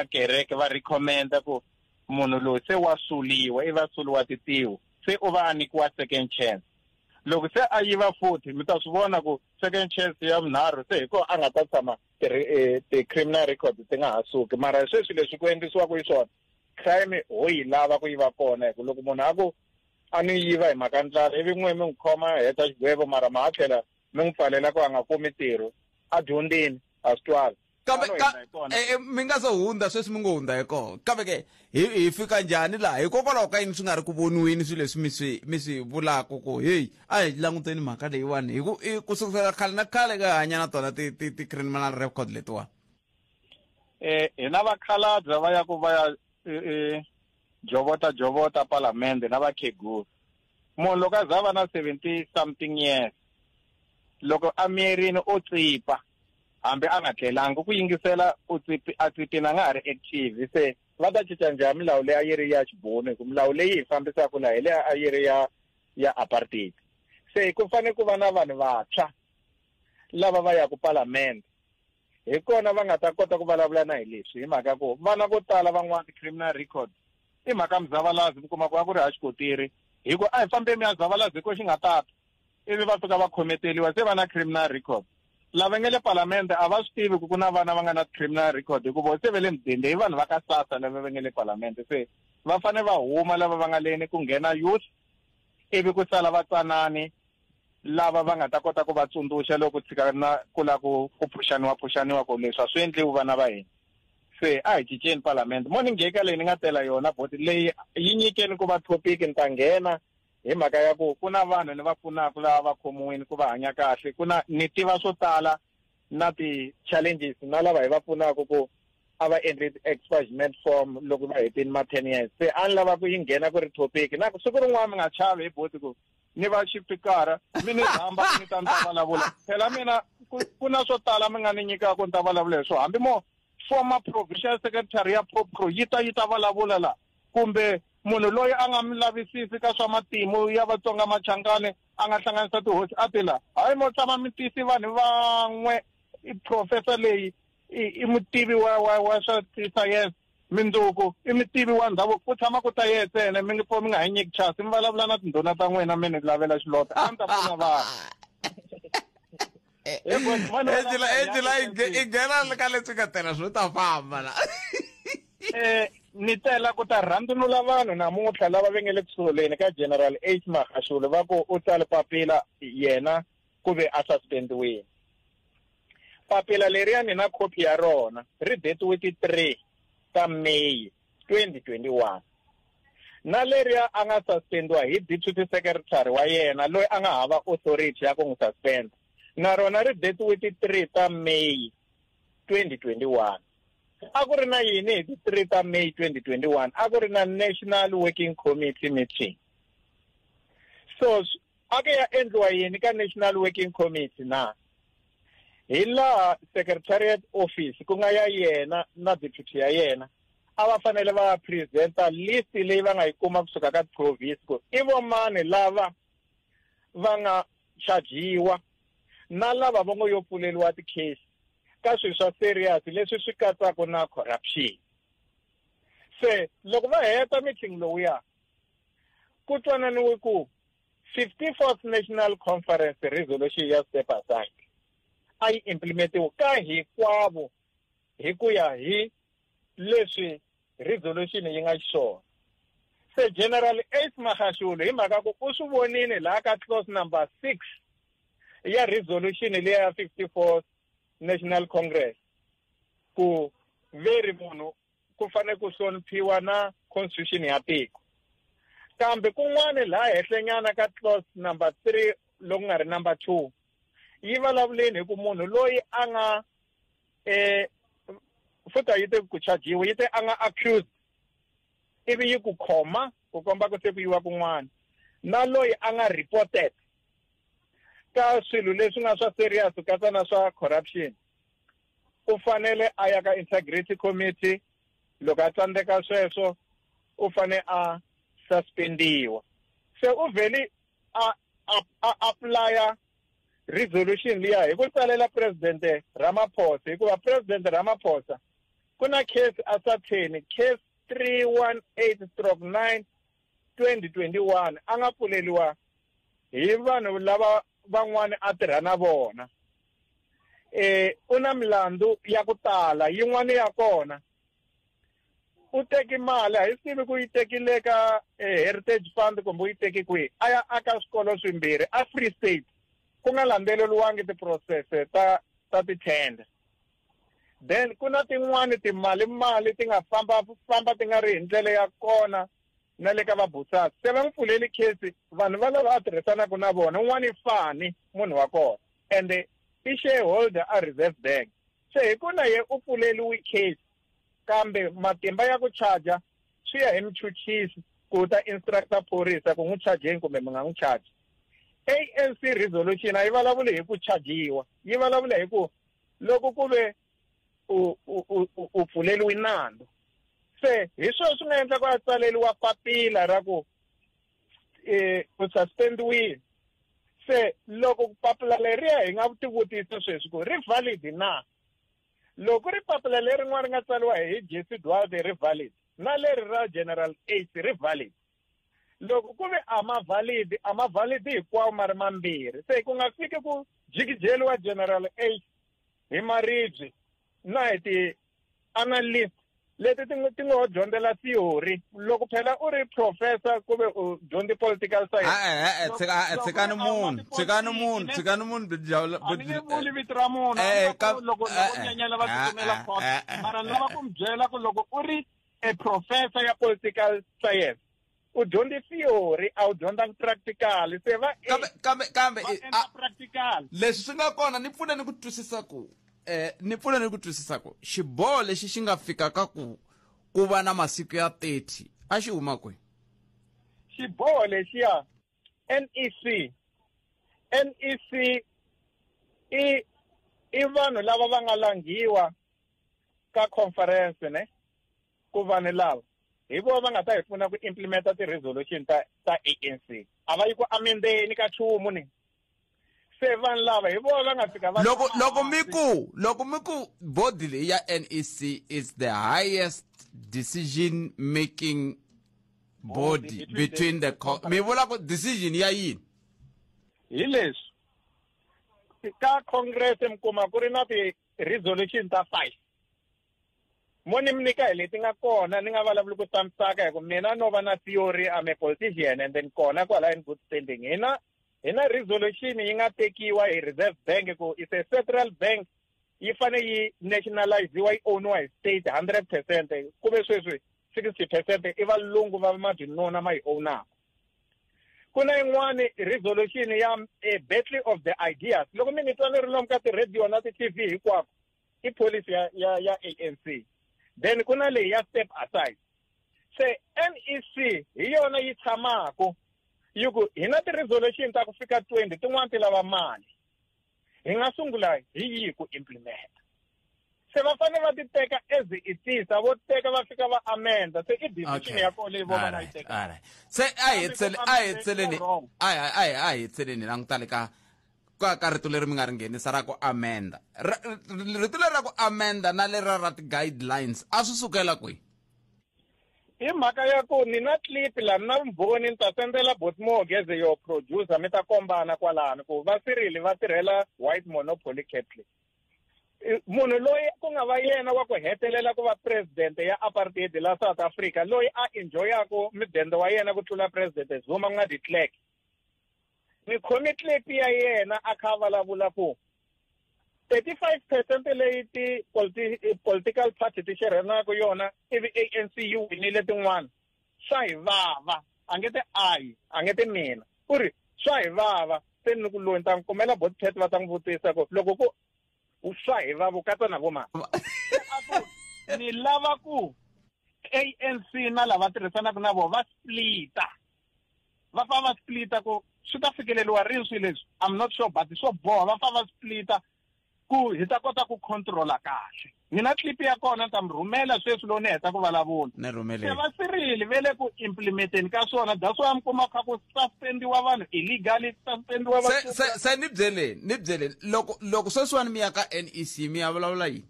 kereke va recommenda ku munhu loyi se wa suliwa i va suliwa titiwo se u va nyikiwa second chance loko se a yiva futhi mi ta swi vona ku second chance ya vunharhu se hiko a nga ta tshama ti-criminal record ti nga ha suki mara sweswi leswi ku endlisiwaka hi swona crime ho yi lava ku yiva kona hi ku loko munhu a ku a ni yiva hi mhaka ndlala ivi n'we mi n'wi khoma heta xigwevo mara ma ha tlhela mi n'wi pfalela ku a nga kumi ntirho a dyondzini a swi twali kambe mi nga se hundza sweswi mi ngo hundza hi kona kambe ke hi fika njhani laha hikokwalaho ka yini swi nga ri ku voniwini swilo leswi mi swi vulaka ku heyi a hi languteni mhaka leyiwani hi ku sukela khale na khale ka hanya na tona ti-criminal record letiwani hina vakhalabya va ya ku va ya jovota palamende na vakhegula munhu loko a za va na 70 something years loko a miyerini o tsipa hambi a nga tlhelanga ku yingisela a tsipini a nga ha ri active se va ta cinca njhani milawu leyi a yi ri ya xibunu hi milawu leyi hi fambisaka laha hi leyi a yi ri ya apartheid se ku fanele ku va na vanhu vantshwa lava va yaku palamende hi kona va nga ta kota ku vulavula na hi leswi hi mhaka ku vana vo tala van'wana ti-criminal record i mhaka muzavalazi mi kuma ku va ku ri ha xikotiri hi ku a hi fambeni ya muzavalazi ko xi nga tata ivi va fika va khometeliwa se va na criminal record lava nga le palamende a va swi tivi ku na vana va nga na criminal record hikuva se ve le mudende hi vanhu va ka SASSA lava va nga le palamende se va fanele va huma lava va nga leni ku nghena youth ivi ku sala vatsanani lava va nga ta kota ku va tsundzuxa loko tshika na ku la ku phuxaniwa ku leswi a swi endliwi vana va hina se a hi cinceni palamende moningheka leyi ni nga tela yona boti leyi yi nyikeni ku va topic ni ta nghena hi mhaka ya ku ku na vanhu ni va pfunaka lava va khomiwini ku va hanya kahle ku na ni tiva swo tala na ti-challenges na lava hi va pfunaka ku a va endli expungement form loko va hetini ma 10 years se a ni lava ku yi nghena ku ri topic na siku rin'wana mi nga chavi hi boti ku ni va xipikara mi ni rhamba ni ta ni ta vulavula phela mina ku na swo tala mi nga ni nyikaka ni ta vulavula hi swona hambi mo former provincial secretary ya popro yi ta vulavula la kumbe munhu loyi a nga mi lavisisi ka swa matimu ya Vatsonga Machangane a nga hlanganisa tihosi a tila hayi mo tshama mi tisi vanhu van'we i professor leyi i mutivi wa swa science mindzuku i mutivi wa ndhavuko ku tshama ku ta yetsene mi nga hi nyiki chance mi vulavula na tindhuna ta n'wina mi ni lavela xilota a ni ta pfuna vanhu ejila i nghena ka leswi nga tela swo ta famba la ni tela ku ta rhandunula vanhu namuntlha lava va nge le kusuheleni ka General H Magashule va ku u tsale papila yena ku ve a suspendiwini papila leriya ni na copy ya rona ri date 3 ta May 2021 na leriya a nga suspendiwa hi deputy secretary wa yena loyi a nga hava authority ya ku n'wi suspend na rona ri date 3 ta May 2021 a ku ri na yini hi ti 3 ta May 2021 a ku ri na National Working Committee meeting. So a ke ya endliwa yini ka National Working Committee na hi laha Secretariat Office ku nga ya yena na deputy ya yena a va fanele va presenta list leyi va nga yi kuma kusuka ka province ku i vo mani lava va nga chajiwa na lava va ngo yo pfuleliwa ti-case ka swilo swa serious leswi swi katsaka na corruption. Se loko va heta meeting lowuya ku twananiwe ku 54th National Conference resolution ya step aside a yi implementiwa ka hinkwavo hi ku ya hi leswi resolution yi nga xiswona. Se General Ace Magashule hi mhaka ku u swi vonile laha ka clause number 6 ya resolution leyi ya 54th National Congress ku veri munhu ku fanele ku hloniphiwa na constitution ya tiko. Kambe kun'wana laha henhlanyana ka clause number 3 loku nga ri number 2 yi vulavuleni hi ku munhu loyi a nga futa yi te ku chajiwa yi te a nga accused ivi yi ku khoma ku komba ku se ku yiwa kun'wana na loyi a nga reported ka swilo leswi nga swa serious ku katsa na swa corruption u fanele a ya ka integrity committee loko a tsandzeka sweswo u fanele a suspendiwa. Se u vheli a applya resolution liya hi ku tsalela president Ramaphosa hikuva president Ramaphosa ku na case asateni case 318/9 2021 a nga pfuleliwa hi vanhu lava van'wana a tirha na vona. U na milandzu ya ku tala yin'wana ya kona u teki mali a hi sivi ku yi tekile ka Heritage Fund kumbe u yi teki kwihi a ya aka swikolo swimbirhi a Free State ku nga landzeleriwangi ti-process ta ti-tender. Then ku na tin'wani timali ti nga famba ti nga ri hi ndlela ya kona na le ka vabusasi se va n'wi pfuleli case vanhu va lava a tirhisanaka na vona un'wana i Fani munhu wa kona ende i shareholder a Reserve Bank. Se hi ku na ye u pfuleliwi case kambe matimba ya ku charger swi ya hi muchuchisi ku ta instructor phorisa ku n'wi chargeni kumbe mi nga n'wi charge. ANC resolution a yi vulavuli hi ku chajiwa yi vulavula hi ku loko ku ve u pfuleliwi nandzu. Se hi swona swi nga endla ku a tsaleliwa papila ra ku u suspendiwile. Se loko papila leriya hi nga tivutisa sweswi ku ri valid na loko ri papila leri rin'wana ri nga tsariwa hi Jesse Duarte ri valid na leri ra General Ace ri valid. Loko ku ve a ma valid hinkwawo ma ri mambirhi se ku nga fiki ku jikijeliwa General Ace hi maribye na hi ti-analyst leti ti ngo dyondzela theory loko phela u ri professor ku ve u dyondzi political science. Tshikani munhu vuli vito ra munhu loko nyenyela va tsutsumela khoto mara ni lava ku mi byela ku loko u ri a professor ya political science u dyondzi theory a wu dyondza practical se va kambe practical leswi swi nga kona ni pfuna ni ku twisisa ku xiboho lexi xi nga fika ka ku va na masiku ya 30 a xi huma kwihi? Xiboho lexiya NEC i vanhu lava va nga langiwa ka conference ne ku vanhu lava hi vona va nga ta hi pfuna ku implementa ti-resolution ta ANC a va yi ku amendeni ka chumu ni se vanhu lava hi vona va nga fika va loko mi ku body leyi ya NEC is the highest decision making body between the mi vula ku decision ya yini hi leswi ka congress mi kuma ku ri na ti-resolution ta 5 mo ni mi nyika hi leti nga kona ni nga vulavuli ku tshamisaka hi ku mina no va na theory I'm a politician and then kona kwala in good standing hi na resolution yi nga tekiwa hi Reserve Bank ku is a central bank yi fane yi nationalize-iwa yi owniwa hi state 100% ku ve sweswi 60% i valungu va madinona ma yi ownaka. Ku na yin'wana resolution ya a battle of the ideas loko mi ni twa ni ri lomu ka ti-radio na ti-TV hinkwako i policy ya ANC, then kuna leyi ya step aside. Se NEC hi yona yi tshamako yi ku hi na ti-resolution ta ku fika 20 tin'wana ti lava mali, hi nga sungula hi yihi ku implement. Se va fanele va ti teka as it is, vo teka va fika va amenda, se i decision ya kona leyi vo va na yi teka. Se a hi tseleni langutale ka rito leri mi nga ri nghenisa ra ku amenda. Rito leri ra ku amenda na lera ra ti-guidelines a swi sukela kwihi? Hi mhaka ya ku ni na clip la na vumbhoni ni ta sendela Botmogeze yo producer mi ta kombana kwalano ku va Cyril va tirhela white monopoly capital. Munhu loyi ku nga va yena wa ku hetelela ku va president ya apartheid la South Africa, loyi a enjoyako midende wa yena ku tlula president Zuma nga de Klerk. Ni khomi clip ya yena a kha vulavula ku 35% leyi ti political party ti xerhenaka yona ivi ANC yi winile tin'wana, swa hi vava, a nge te a nge te mina ku ri swa hi vava. Se ni ku loyi ni ta n'wi kumela botpet va ta n'wi vutisa ku loko ku swa hi vava u katsa na vo mani. Ni lava ku ANC na lava tirhisanaka na vona va splita, va fa va splita ku swi ta fikeleliwa rini swilo leswi, I'm not sure but swo boha va fa va splita ku hi ta kota ku controla kahle. Ni na clip ya kona ta mi rhumela sweswi lo ni heta ku vulavula. Se va Cyril ve le ku implementeni ka swona, that's why mi kuma kha ku suspendiwa vanhu illegally, suspendiwa vanhu. Se ni byeleni loko sweswiwani mi ya ka NEC mi ya vulavula yini?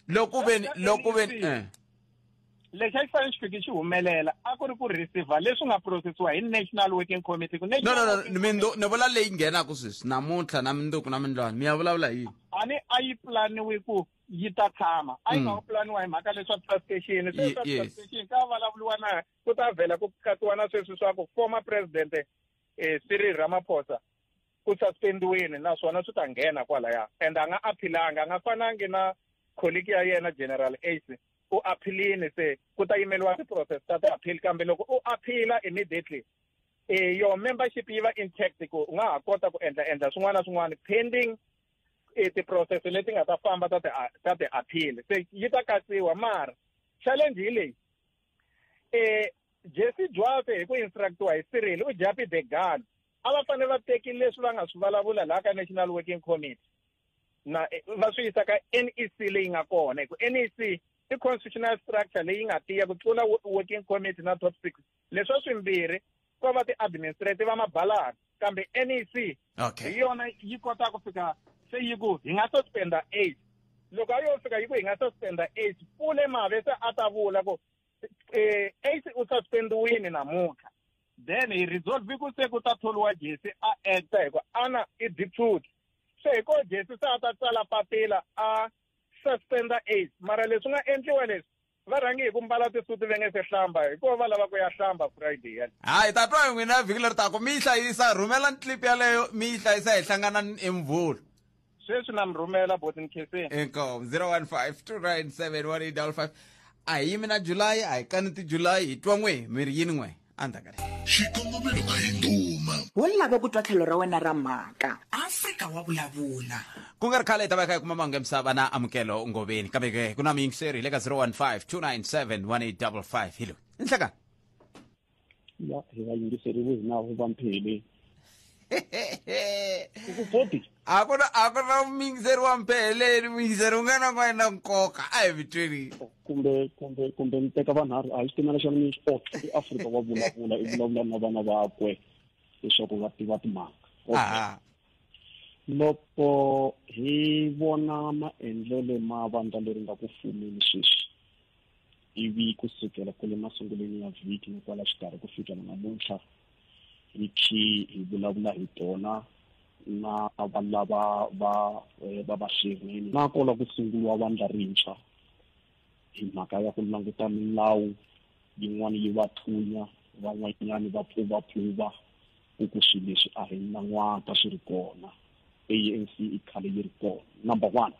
Loko veni lexi a xi fanele xi fiki xi humelela a ku ri ku receive leswi nga processiwa hi National Working Committee. No, ni vula leyi nghenaka sweswi namuntlha na mindzuku na mindlwana mi ya vulavula yini? A yi planiwi ku yi ta tshama, a yi nga planiwa hi mhaka leswa trustcation. Se trustation ka vulavuliwa na ku ta vhela ku katsiwa na sweswi swa ku former president Cyril Ramaphosa ku suspendiwini, naswona swi ta nghena kwalaya and a nga aphilanga, a nga fanangi na colleague ya yena General Ace u aphilini. Se ku ta yimeliwa ti-process ta ti-appeal, kambe loko u aphila immediately your membership yi va intact ku u nga ha kota ku endla swin'wana na swin'wana pending ti-process leti nga ta famba ta ti-appeal. Se yi ta katsiwa, mara challenge hi leyi Jesse Jwafe hi ku instructiwa hi Cyril u japi the gun, a va fanele va teki leswi va nga swi vulavula laha ka National Working Committee na va swi yisa ka NEC leyi nga kona. Hi ku NEC i constitutional structure leyi nga tiya ku tlula Working Committee na top 6. Leswi swimbirhi ko va ti-administrative va mabalani, kambe NEC hi yona yi kota ku fika se yi ku hi nga suspenda 8. Loko a yo fika yi ku hi nga suspenda 8, Pule Mave se a ta vula ku 8 u suspendiwini namuntlha, then hi resolve ku se ku ta tholiwa Jesse a acta hi ku ana i deputy. Se hi ko Jesse se a ta tsala papila a suspenda 8, mara leswi nga endliwa leswi va rhangi hi ku mbala tisuti va nge se hlamba hikuva va lava ku ya hlamba Friday yani. Hayi ta twa n'wina vhiki leri tako mi yi hlayisa, rhumela clip yaleyo mi yi hlayisa hi hlangana eMvula. Sweswi na mi rhumela botin kheseni. Inkomu 015-297-1855. A hi yimi na July, a hi kaniti July, hi twa n'we mi ri yini n'we andaka leyi. Xikongomelo a hi ndhuma. wo lava ku twa tlhelo ra wena ra mhaka Afrika wa vulavula. Ku nga ri khale hi ta va kha hi kuma mahungu ya misava na amukelo ngoveni, kambe ke ku na miyingiseri le ka 015-297-1855. Hilo inhlekani ya hi vayingiseri vo hina vo vamphele a ku na miyingiseri wa mpheleni, miyingiseri u nga na n'wana nkoka a hi vitweni. kumbe ni teka vanharhu a hi xitimela xa ni sport eAfrika wa vulavula i vulavula na vana vakwe leswaku va tiva timhaka. Loko hi vona maendlelo ma vandla leri nga ku fumeni sweswi ivi ku sukela kule masungulweni ya vhiki ni kwala xikarhi ku fikela namuntlha hi hi vulavula hi tona na valava va xirheni na kola ku sunguliwa vandla rintshwa hi mhaka ya ku languta milawu yin'wana yi va thunya, van'wanyani va pfuvapfuva ku swilo leswi a hi nan'waka swi ri kona. ANC i khale yi ri kona. Number 1,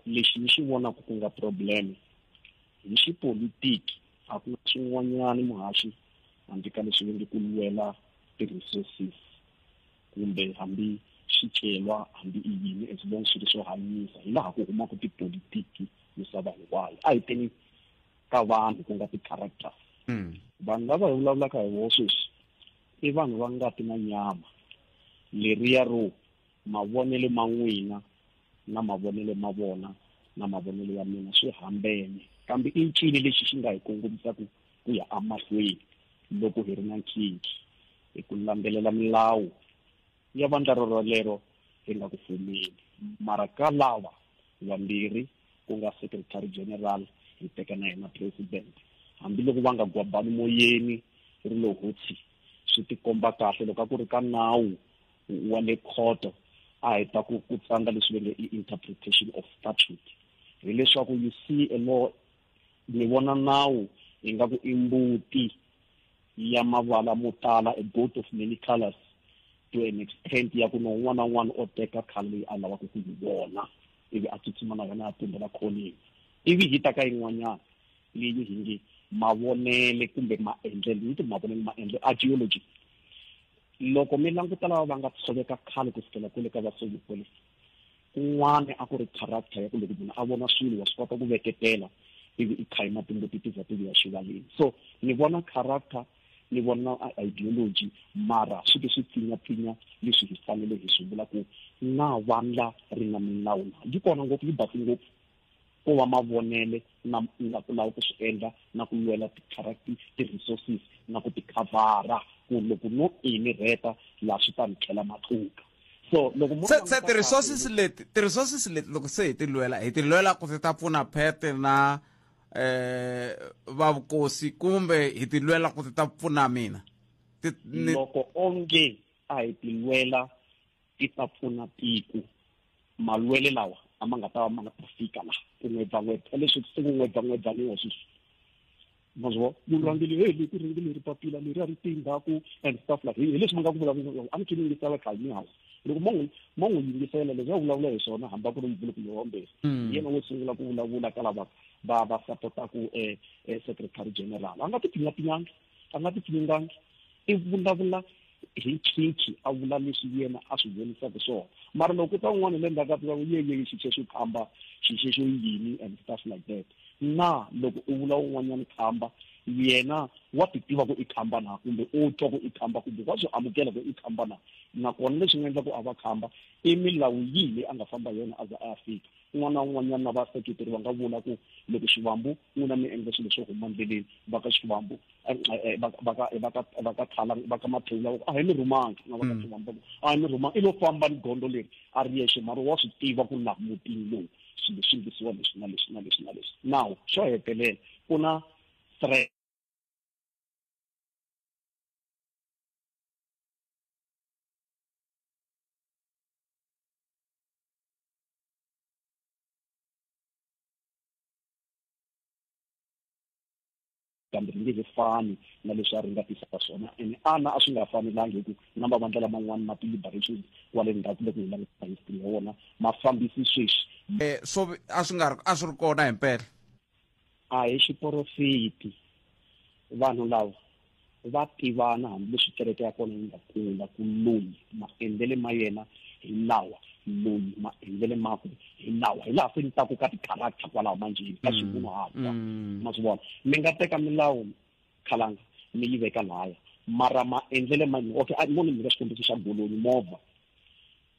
lexi ni xi vonaka ku nga problem hi xipolitiki, a ku na swin'wanyani muhaxi handle ka leswi nge ku lwela ti-resources kumbe hambi xicelwa hambi i yini as long swilo swo hanyisa hi laha ku humaka tipolitiki misava hinkwayo a hi teni ka vanhu ku nga ti-characters vanhu lava hi vulavulaka hi vo sweswi i vanhu va ngati na nyama leriya ro mavonelo ma n'wina na mavonelo ma vona na mavonelo ya mina swi hambene kambe i ncini lexi xi nga hi kongomisaka ku ya amahlweni loko hi ri na nkhinkhi hi ku landzelela milawu ya vandla rolero hi nga ku fumeni mara ka lava vambirhi ku nga secretary general hi teka na yena president hambiloko va nga gwabani moyeni ri lo hotsi swi tikomba kahle loko a ku ri ka nawu wa le khoto a heta ku tsanga leswi nge interpretation of statute hi leswaku you see a law ni vona nawu ingaku imbuti ya mavala mo tala a goat of many colors to an extent ya ku no n'wana n'wana o teka khale a lava ku yi vona ivi a tsutsuma na yona a tumbela khoneni ivi hi ta ka yin'wanyana leyi hi nge mavonele kumbe maendlelo ni mavonele maendlelo ideology loko mi languta lava va nga tshoveka khale ku fikela kule ka vasomi kule un'wana a ku ri character ya ku loko munhu a vona swilo wa swi kota ku veketela ivi i khayima timbuti ti za ti ya xivaleni so ni vona character ni vona ideology mara swi ke swi pfinya leswi hi fanele hi swi vula ku na vandla ri na milawu yi kona ngopfu yi basi ngopfu ku va mavonele na ku lava ku swi endla na ku lwela ti-character ti-resources na ku ti-khavara ku loko no ini reta laha swi ta ni tlhela matluka so loko se ti-resources leti loko se hi ti lwela ku ti ta pfuna phete na vavukosi kumbe hi ti lwela ku ti ta pfuna mina loko onge a hi ti lwela ti ta pfuna tiko malwele lawa ama nga ta va ma nga ta fika laha ku n'wedza leswi se ku n'wedzaniwa sweswi mazwo murhangeli leti ringile ri papila leri a ri tingaku and stuff like hi leswi ma nga ku vulavula a ni kini ngisela khale ni house loko mo n'wi yingisela leswi a vulavula hi swona hamba ku ri mvuluku yo hombesa yena wo sungula ku vulavula ka lava va supportaku secretary general a nga ti pfinyapfinyanga a nga ti pfinyingangi i vulavula hi nkhinkhi a vula leswi yena a swi vonisaka swona mara loko ta un'wana le ndzhaku ka yeye xi xi khamba xi xi yini and stuff like that na loko u vula un'wanyana khamba yena wa ti tiva ku i khamba na kumbe u twa ku i khamba kumbe wa swi amukela ku i khamba na nakona leswi nga endla ku a va khamba i milawu yini a nga famba yona a za a fika un'wana un'wanyana na vaseketeri va nga vula ku loko xivambu n'wina mi endla swilo swo huma ndleleni va ka xivambu va ka Khalanga va ka mathula a hi mi rhumanga na va ka xivambu a hi mi rhumanga i lo famba ni gondo leri a ri yexe mara wa swi tiva ku laha mutini lowu swilo swi ngisiwa leswi na leswi na leswi na leswi now xo hetelela ku na threat kambe ri nge fani na leswi a ri nga tisaka swona ene ana a swi nga fanelangi hi ku na mavandla laman'wana ma ti-liberations kwale ndzhaku loko hi languta history ya wona mafambisi sweswi so a swi ri kona hi mpela a hi xiporofeti vanhu lava va tivana hambileswi kereke ya kona yi nga kula ku loyi maendlele ma yena hi lawa loyi maendlele makwe hi lawa hi laha se ni taku ka ti-character kwalaho manjeni ka swivun'ahata ma swi vona mi nga teka milawu Khalanga mi yi veka lahaya mara maendlele okay moni mi ka xikombiso xa golonyi movha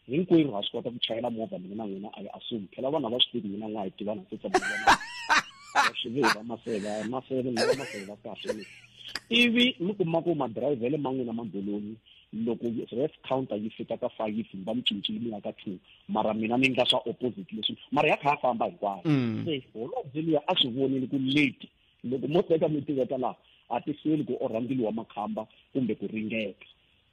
hinkwerhu ha swi kota ku chayela movha mina na n'wina a yi assume phela vana va swi tivi mina n'wa hi tivana swiveva maseve kahle ivi mi kuma ku madirayivhele man'wina magolonyi loko ref counter yi fika ka 5 va mi cincile ya ka 2 mara mina ni nga swa opposite leswi mara ya kha famba hinkwayo se holobye liya a swi vonile ku leti loko mo teka mi tiveka laha a ti hlweli ku orhangeliwa makhamba kumbe ku ringeka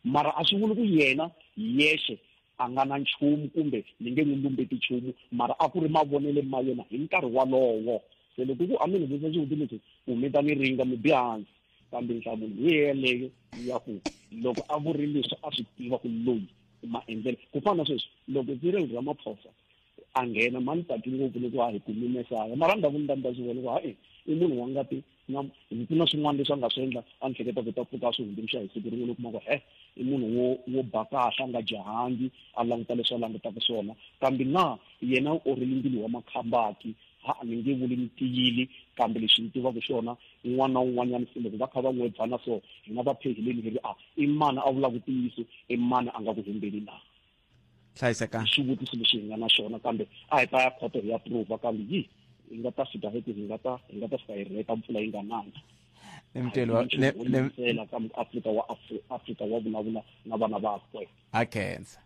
mara a swi vuli ku yena yexe a nga na nchumu kumbe ni nge n'wi lumbeti nchumu mara a ku ri mavonele ma yena hi nkarhi walowo se loko ku a mi ni vutisa xivutiso lexi ku mi ta ni ringa mi biha hansi kambe nhlamulo hi yeleyo ya ku loko a vurile leswi a swi tiva ku loyi maendlelo ku fana na sweswi loko Cyril Ramaphosa a nghena mani tati ngopfu loko a hi kume mesaya mara ndhavuko ndzi swi vona ku hayi i munhu wa ngati na swin'wana leswi a nga swi endla a ni hleketa ku ta pfuka swi hunduluxa hi siku rin'we kuma ku i munhu wo bakahla a nga jahangi a languta leswi a langutaka swona kambe na yena u rilingili wa makhambaki ni nge vuli ni tiyili kambe lexi ni tivaka xona un'wana na un'wanyana se loko va kha va n'wi bvana so hi nga va phehileni hi ri i mani a vulaka ntiyiso i mani a nga ku hembeli na hlayiseka xivutiso lexi hi nga na xona kambe a hi ta ya khoto hi ya prova kambe hi nga ta fika heti hi nga ta fika hi reta mpfula yi nga nanga nemtelo kambe Afrika wa vulavula na vana vakwe akhensa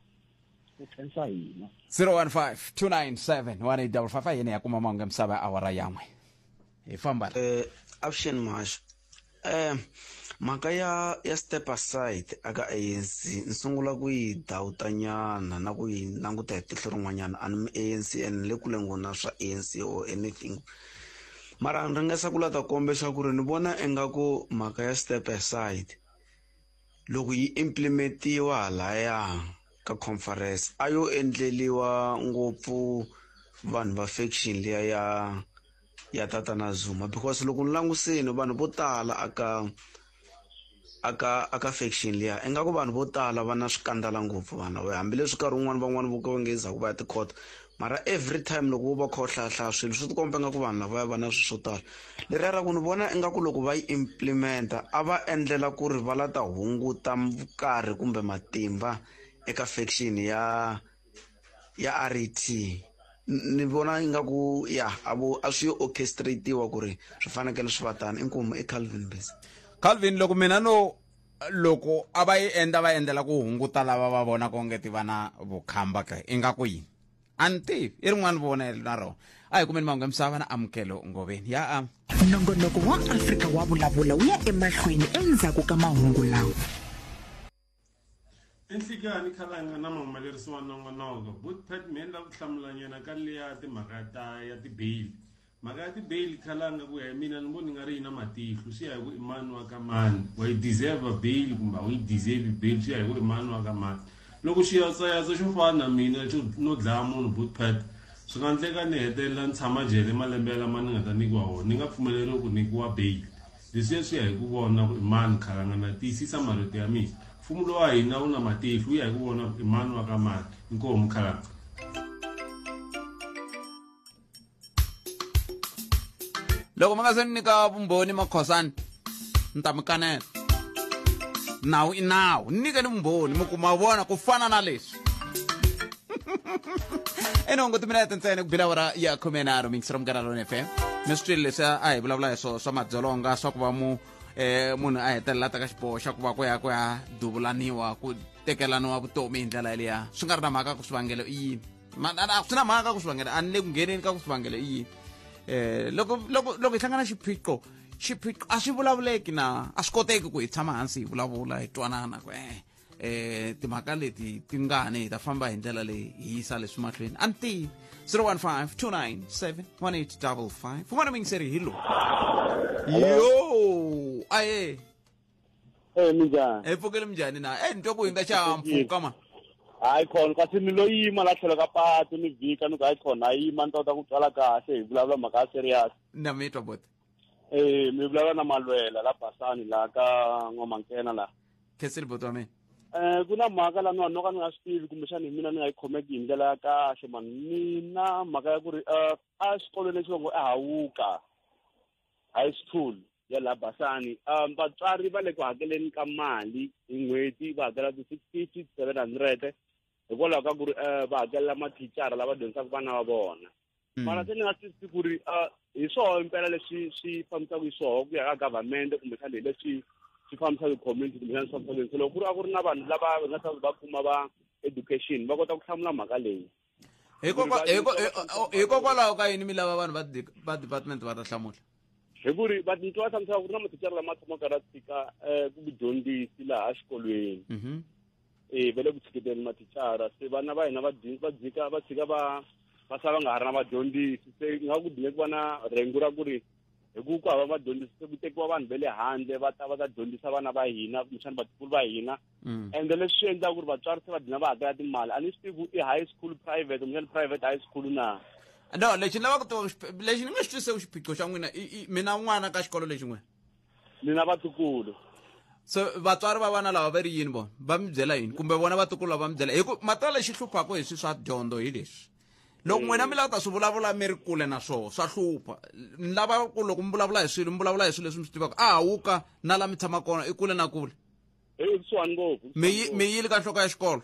ukhensa hina 015-297-1855 yene ya kuma mahungu misava awara yan'we hi famba avuxeni Maxa mhaka ya step aside aka ANC ni sungula ku yi dawutanyana na ku yi languta hi tihlo rin'wanyana a ni mi ANC and le kule ngona swa ANC or anything mara ni ringesa ku lata kombesa ku ri ni vona ingaku mhaka ya step aside loko yi implementiwa halaya ka conference ayo endleliwa ngopfu vanhu va faction leya ya Tata na Zuma because loko ni languseni vanhu vo tala aka faction leya ingaku vanhu vo tala va na swikandala ngopfu vana hambileswi nkarhi wun'wana van'wana vo ka va ngeza ku va ya tikhoto mara every time loko va kha hlahla swilo swi tikomba nga ku vanhu lava va na swo tala leriya ra ku ni vona ingaku loko va yi implementa a va endlela ku ri va lata hunguta vukarhi kumbe matimba eka faction ya RET ni vona ingaku a swi orchestratiwa ku ri swi fanekele swi vatana inkomu Calvin base Calvin loko mina loko a va yi va endlela ku hunguta lava va vona ko ngeti vana vukhamba ka ingaku yini anti i rin'wana vonelo na rona a hi kumeni mahungu misava na amukelo ngoveni ya nongonoko wa Afrika wa vulavula wu ya emahlweni endzhaku ka mahungu lawa enhlikani Khalanga na muhumelerisi wa nongonoko Bootpad menda ku hlamulanyana ka liya timhaka ya tibail mhaka ya tibail Khalanga ku ya mina ni voni nga ri na matihlo swi ya hi ku imani wa ka mani wa yi deserve bail kumbe wa yi deserve bail swi ya hi ku imani wa ka mani loko xiyasayasa xo fana na mina no dlaya munhu Bootpad swi nga endleka ni hetelela ni tshama jele malembe lama ni nga ta nikiwa wona ni nga pfumeleriwi ku nikiwa bail leswi swi ya hi ku vona ku imani Khalanga na tiyisisa marito ya mina mfumo lowa hina wu na matihlo ya hi ku vona imani wa ka mani inkomu Khalanga loko mi nga se nyika vumbhoni makhosani ni ta mi kanela nawu i nawu nyike ni vumbhoni mi kuma vona ku fana na leswi enongo timina tintsene ku bilavura ya 13 mingisiro mganaloni FM mi swi twile leswi a hi vulavula hi swa madzolonga swa ku va munhu a hetelela ta ka xiboho xa ku va ku ya duvulaniwa ku tekelaniwa vutomi hi ndlela yaleya swi nga ri na mhaka ku swivangelo i yini swi na mhaka ku swivangelo a ni le ku ngheneni ka ku swivangelo i yini loko hi hlangana xiphiqo a swi vulavuleki na a swi koteki ku hi tshama hansi hi vulavula hi twanana ku timhaka leti ti ngani hi ta famba hi ndlela leyi hi yisa leswi mahlweni a ni tivi 015-297-1855 fumana yingiseri hi lo yo aye minjani pfukele minjhani na ni twa ku hinga xihahampfhuka ma hayi khona kasi ni lo yima la tlhelo ka patu ni vhika ni ku hayi khona a yima ni ta kota ku tswala kahle hi vulavula mhaka ya serious na mi twa bote mi vulavula na Malwela la Basani la ka N'wamankena la kheseli bote wa mina ku na mhaka la no ka ni nga swi tivi kumbexana hi mina ni nga yi khomeki hi ndlela ya kahle mani mina mhaka ya ku ri a xikolweni lexi va ngo eHawuka high school ya la Basani vatswari va le ku hakeleni ka mali hi n'hweti va hakela ti-650 700 hikwalaho ka ku ri va hakelela mathicara lava dyondzisaka vana va vona mara se ni nga twisisi ku ri hi swoho impela leswi swi fambisaka hi swoho ku ya ka government kumbexana hi leswi swi fambisaka community kumbexana swi fambisaka so loko ku ri na vanhu lava va nga ta va kuma va education va kota ku hlamula mhaka leyi hikokwalaho ka yini mi lava vanhu va department va ta hlamula hi ku ri vatitwa va hlamusela ku ri na mathicara lama tshamaka ra tshika ku vudyondzisi laha xikolweni va le ku tshiketeni mathicara se vana va hina va tshika va sala va nga ha ri na vadyondzisi se nga ku dinge ku va na rengu ra ku ri hi ku hava vadyondzisi se ku tekiwa vanhu va le handle va ta dyondzisa vana va hina kumbexana vatukulu va hina ende leswi swi endlaka ku ri vatswari se va dina va hakela timali a ni swi tivi i high school private kumbexana private high school na no lexi ni lava ku tiva lexi ni nga xi twisise xiphiqo xa n'wina mina n'wana ka xikolo lexi n'wina ni na vatukulu so vatswari va vana lava va ri yini vona va mi byela yini kumbe vona vatukulu lava va mi byela hi ku matala lexi hluphaka hi swi swa dyondzo hi leswi loko n'wina mi lava ta swi vulavula mi ri kule na swona swa hlupha ni lava ku loko mi vulavula hi swilo leswi mi swi tivaka hawuka na la mi tshama kona i kule na kule kusuhani ngopfu mi yili ka nhloko ya xikolo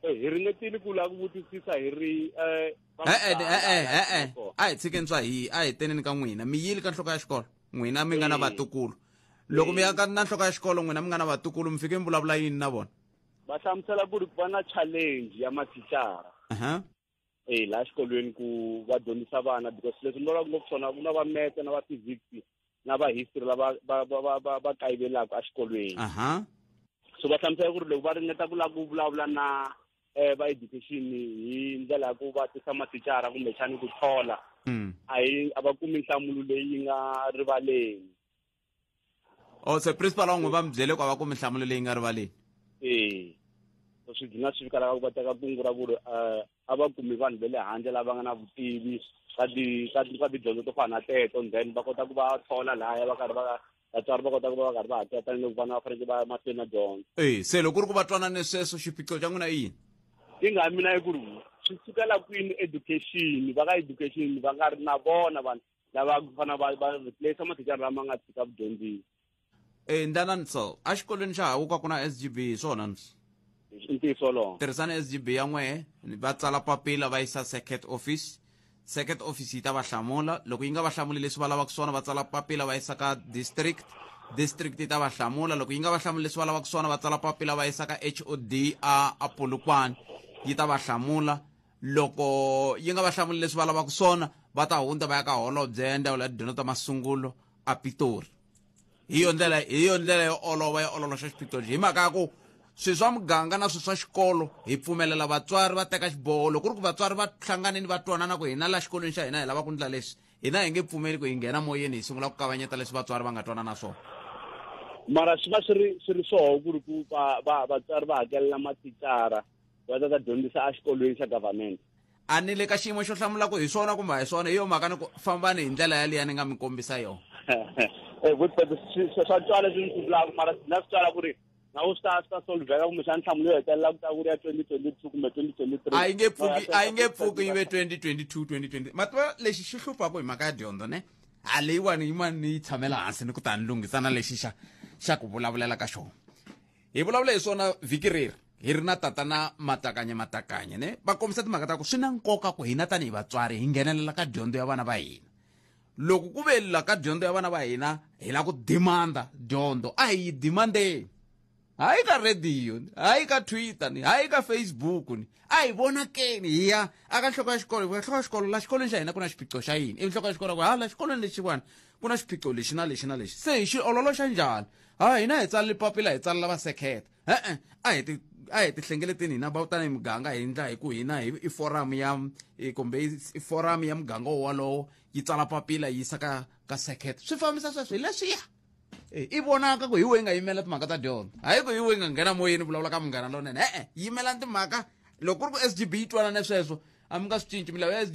hi ringetile ku la ku vutisisa hi ri a hi tshikeni swa a hi teneni ka n'wina mi yili ka nhloko ya xikolo n'wina mi nga na vatukulu loko mi ya ka na nhloko ya xikolo n'wina mi nga na vatukulu mi fike mi vulavula yini na vona va hlamusela ku ri ku va na challenge ya mathicara laha xikolweni ku va dyondzisa vana because leswi ni vulaku ngopfu swona ku na va metse na va physics na va history lava va kayivelaka exikolweni so va hlamusela ku ri loko va ringeta ku lava ku vulavula na va education hi ndlela ya ku va tisa mathicara kumbe xani ku thola a va kumi nhlamulo leyi nga rivaleni so principal wa n'we va mi byele ku a va kumi nhlamulo leyi nga rivaleni so swi dlina swi fika lava ku va teka kungu ra ku ri a va kumi vanhu ve le handle lava nga na vutivi ka tidyondzo to fana na teto then va kota ku va thola lahaya va karhi vatswari va kota ku va karhi va hakela tanihiloko vana va fanekele va mahlweni na dyondzo se loko ku ri ku va twanane sweswo xiphiqo xa n'wina i yini yi nga mina yi ku ri swi sukela kwini education va ka education va nga ri na vona vanhu lava ku fana va replace mathicara lama nga tshika vudyondzisi ndanani so a xikolweni xa hawuka ku na SGB swona ntiyiso lowo tirhisana SGB ya n'wehe va tsala papila va yisa circuit office yi ta va hlamula loko yi nga va hlamuli leswi va lavaka swona va tsala papila va yisa ka district yi ta va hlamula loko yi nga va hlamuli leswi va lavaka swona va tsala papila va yisa ka HOD a Polokwane yi ta va hlamula loko yi nga va hlamuli leswi va lavaka swona va ta hundza va ya ka holobye ndhawu ya dyondzo ta masungulo a Pitori hi yo ndlela yo ololoxa xiphiqo lexi hi mhaka ya ku swilo swa muganga na swilo swa xikolo hi pfumelela vatswari va teka xiboho loko ku ri ku vatswari va hlanganini va twanana ku hina la xikolweni xa hina hi lava ku ndla leswi hina hi nge pfumeli ku hi nghena moyeni hi sungula ku kavanyeta leswi vatswari va nga twanana swona mara swi va swi ri swoho ku ri ku vatswari va hakelela mathicara va ta dyondzisa exikolweni xa government a ni le ka xiyimo xo hlamula ku hi swona kumbe hi swona hi yo mhaka ni ku fambani hi ndlela yaliya ni nga mi kombisa yona swa twala leswi ni swi vulaka mara na swi twala ku ri na u swi ta solveka kumbe xa nhlamulo yo hetelela ku ta ku ri ya 2022 kumbe 2023 a yi nge pfuki yi ve 2022 2020 mativa lexi xi hluphaku hi mhaka ya dyondzo ne a leyiwani yimani ni yi tshamela hansi ni ku ta ni lunghisana lexi xa ku vulavulela ka xona hi vulavula hi swona vhiki reri hi ri na tatana matakanye ne va kombisa timhaka ta ku swi na nkoka ku hina tanihi vatswari hi nghenelela ka dyondzo ya vana va hina loko ku velela ka dyondzo ya vana va hina hi la ku demanda dyondzo a hi yi demandeni hayi ka radio hayi ka Twitter ni hayi ka Facebook ni a hi vonakeni hi ya aka nhloko ya xikolo nhloko ya xikolo la xikolweni xa hina ku na xiphiqo xa yini ivi nhloko ya xikolo la xikolweni lexi vana ku na xiphiqo lexi na lexi se hi xi ololoxa njhani hina hi tsalile papila hi tsalela va sekheta a hi ti hlengeleteni hina va tani hi muganga hi ndla hi ku hina i forum ya kumbe i forum ya muganga wolowo yi tsala papila yi yisa ka sekheta swi fambisa sweswo hi leswiya i vonaka ku hi we nga yimela timhaka ta dyondzo hayi ku hi we nga nghena moyeni vulavula ka munghana lonene yimela timhaka loko ku ri ku SGB yi twanane sweswo a mi nga swi cinci milawu ya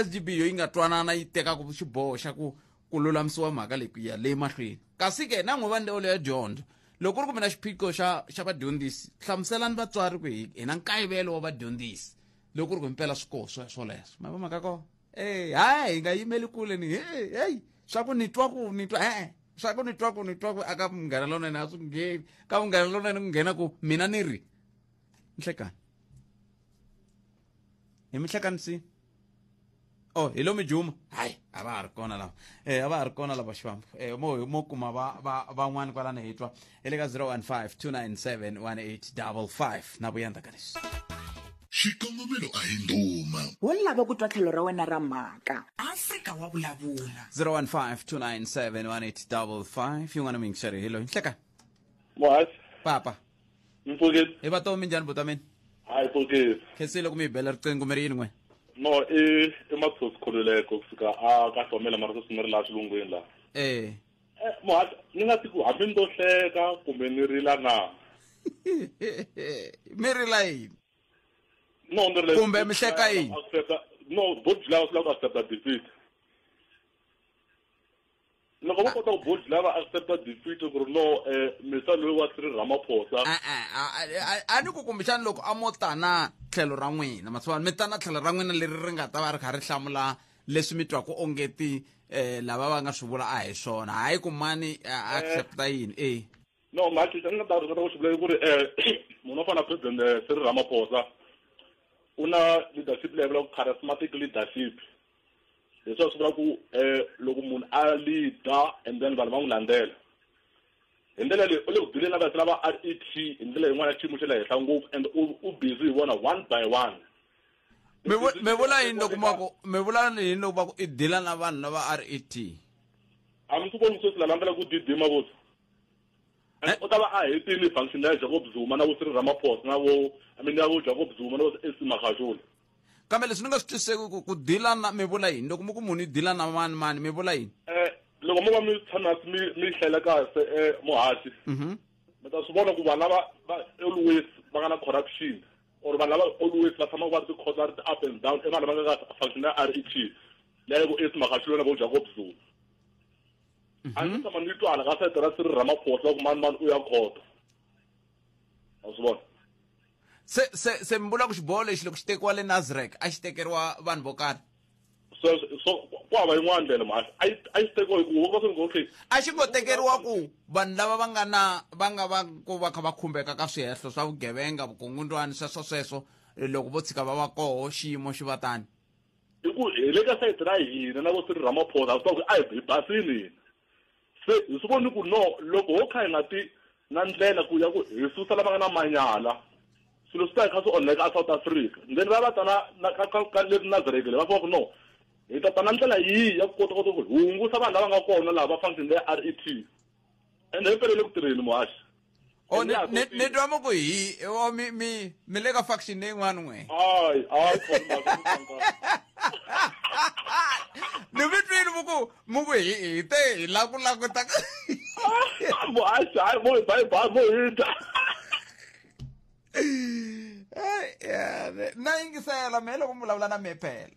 SGB yo yi nga twanana yi teka ku xiboho xa ku lulamisiwa mhaka leyi leyi mahlweni kasi ke na n'we va ndewolo ya dyondzo loko ku ri ku mi na xiphiqo xa vadyondzisi hlamuselani vatswari ku hi na nkayivelo wa vadyondzisi loko ku ri ku impela swikoho swoleswo ma vamhaka ko hayi hi nga yimeli kule ni heyi swa ku ni twa swa ku ni twa ku aka munghana lonene a swi ngheni ka munghana lonene ku nghena ku mina ni ri nhlekani hi mihlekani si hi lo mijuma hayi a va ha ri kona lava a va ha ri kona lava xivambo mo kuma van'wani kwalani hi twa hi le ka 015-297-1855 na vuyanda ka leswi xikongomelo a hi nduma wo lava ku twa tlhelo ra wena ra mhaka Afrika wa vulavula 015-297-1855 yin'wana yingiseri hi loyi nhlekani mohasi papa mpfukile hi vatomi njhani butamini hayi mpfukile khensile ku mi hi bela riqingho mi ri yini n'we no i matsosi kholeleko kufika ka hlomela mara sweswi mi ri laha xilungwini laha mohasi ni nga tiku hambi ni to hleka kumbe ni rila na mi rila yini no ni ri kumbe mi hleka yini no both lava lava accept defeat no go go both lava accept defeat go no misalo wa Cyril Ramaphosa ani ku kumbexani loko amotana tlhelo ra n'wina matswana mi tana tlhelo ra n'wina leri ri nga ta va ri kha ri hlamula leswi mi twaka ongeti lava va nga swi vula a hi swona hayi ku mani accepta yini no mati tani ta ri go swivula ku ri munhu fana president Cyril Ramaphosa una leadership level of charismatic leadership leswo swi vula ku loko munhu a leader and then vanhu va n'wi landela hi ndlela leyi u le ku dileni na vanhu lava RET hi ndlela yin'wana ya xiyimo xa le henhla ngopfu and u busy hi vona one by one me vula yini loko va ku i dila na vanhu lava RET a mi swi voni swi landela ku didima vothu u ta va a hetini function ya Jacob Zuma na vo Cyril Ramaphosa na vo ya vo Jacob Zuma na vo esimahashula kambe leswi ni nga swi twiseki ku dila na mi vula yini loko mi ku munhu i dila na mani mi vula yini loko mo va mi tshama mi hlela kahle muhashi mi ta swi vona ku vanhu lava always va nga na corruption or vanhu lava always va tshama va ri ti-khosa ri up and down i vanhu lava nga ka function ya RET leyi vo esimahashula na vo Jacob Zuma a ndzi tshama ni twana ka sayiti ra Cyril Ramaphosa ku mani u ya khoto a swi vona se mi vula ku xiboho lexi loko xi tekiwa le Nasrec a xi tekeriwa vanhu vo karhi so ku hava yin'wana ndlela mhaka a yi tekiwa hi ku woko swi okay a xi ngo tekeriwa ku vanhu lava va nga va ku va kha va khumbeka ka swihehlo swa vugevenga vukungundzwani sweswo loko vo tshika va va koho xiyimo xi va tani hi ku hi le ka sayiti ra hina na vo Cyril Ramaphosa a swi ku a hi basini se hi swi voni ku no loko ho kha hi nga ti na ndlela ku ya ku hi susa lava nga na manyala swilo swi ta hi kha swi onheka a South Africa then va ta ka le Nasrec le va ku no hi ta na ndlela yihi ya ku kota ku hungusa vanhu lava nga kona laha va function ya RET ende hi pelele ku tirheni muhashi ni twa mo ku mi le ka faction yin'wana n'we ni mi twini mu ku hi te hi lakuta muhashi hayi mo hita na yingisela me loko mi vulavula na me phela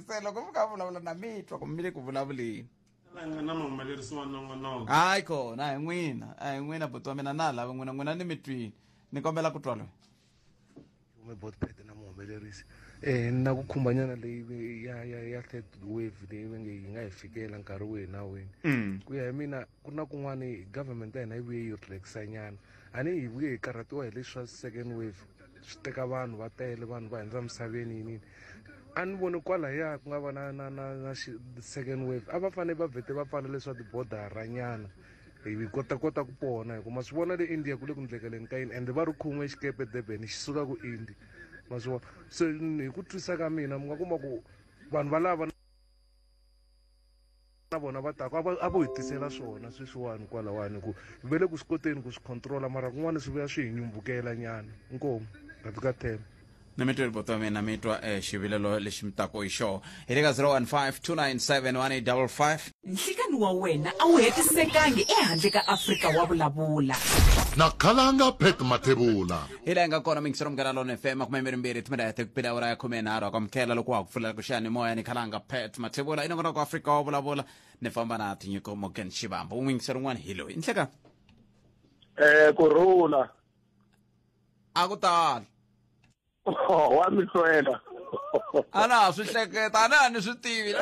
se loko mi kha vulavula na mi twa ku mi le ku vulavuleni na muhumelerisi wa Nongonoko hayi kona a hi n'wina buti wa mina na lava n'wina ni mi twini ni kombela ku twa loyi ume botpet na muhumelerisi na ku khumbanyana leyi ya third wave leyi yi nga hi fikela nkarhi wihi na wihi ku ya hi mina ku na kun'wana government ya hina yi vuye yi relaxa nyana a ni hi vuye hi karhatiwa hi leswi swa second wave swi teka vanhu va tele vanhu va hundza misaveni yinini a ni voni kwalaya ku nga va na second wave a va fanele va vhete va pfala leswa tibodara nyana hi kota ku pona hi ku ma swi vona le India ku le ku ndlekeleni ka yini ende va ri khumwe xikepe Durban xi suka ku India ma swi vona se hi ku twisa ka mina mi nga kuma ku vanhu valava na vona va taka a vo hi tisela swona sweswiwani kwalawani ku hi ve le ku swi koteni ku swi controla mara kun'wana swi vuya swi hi nyumbukela nyana inkomu ngati ka 10 na mi tweli poto mina mi twa xivilelo lexi mi tako hi xona hi le ka 015 nhlikani wa wena a wu hetisekangi ehandle ka Afrika wa vulavula na Khalanga Pet Matebula hi la nga kona mingisero mgana lona FM 22 timidete kupila ura ya 13 akwamkhela loko wa kufulela kushani moya ni Khalanga Pet Matebula Nongonoko Afrika wa vulavula ni famba na tinyiko Morgan Shibambo un'wingisero n'wana hi loyi nhleka kurhula a ku tala wa mi hlwela ana swi hleketa ana ni swi tivi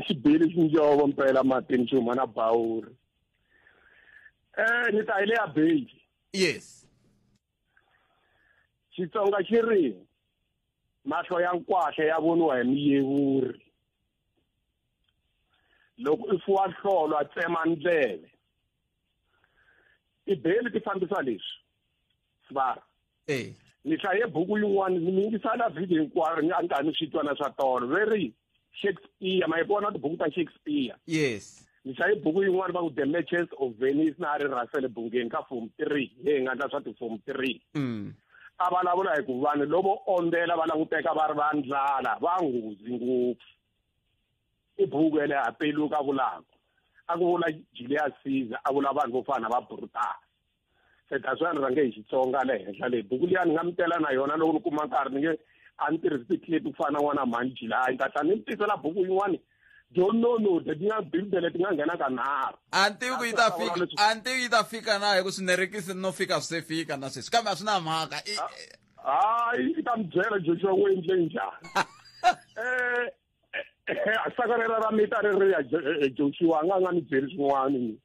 xibili xi njovo mpela matini xuma na bawuri ni ta hi le ya beji yes Xitsonga xi ri mahlo ya nkwashe ya voniwa hi miyevuri loko i fuwa nhlolo a tsema ndleve tibeli ti fambisa leswi svara ni hlaye buku yin'wana ni yingisala vhiki hinkwaro ni a ni swi twa na swa tolo very Shakespeare ma yi vona tibuku ta Shakespeare yes ni hlaye buku yin'wana va ku The Merchants of Venice na ri Russell bungeni ka form 3 leyi nga ndla swa ti form 3 a vulavula hi ku vanhu lovo ondela va languteka va ri va ndlala va nguzi ngopfu i buku ele apeluka vulako a ku vula Julius Caesar a vula vanhu vo fana va brutal se that's why ni rhange hi Xitsonga le henhla le buku liya ni nga mi tela na yona loko ni kuma nkarhi ni nge a ni tirhisi ti-clip ku fana na n'wana manjila hayi ni ta tla ni mi tisela buku yin'wani no ti nga bibele ti nga nghena ka nharhu antivi yi ta fika na hi ku swinerekisi no fika swi se fika na sweswi kambe a swi na mhaka hayi i ta mi byela Joshua ku endle njhani sakarela ra mita ri ya Joshua nga ni byeli swin'wana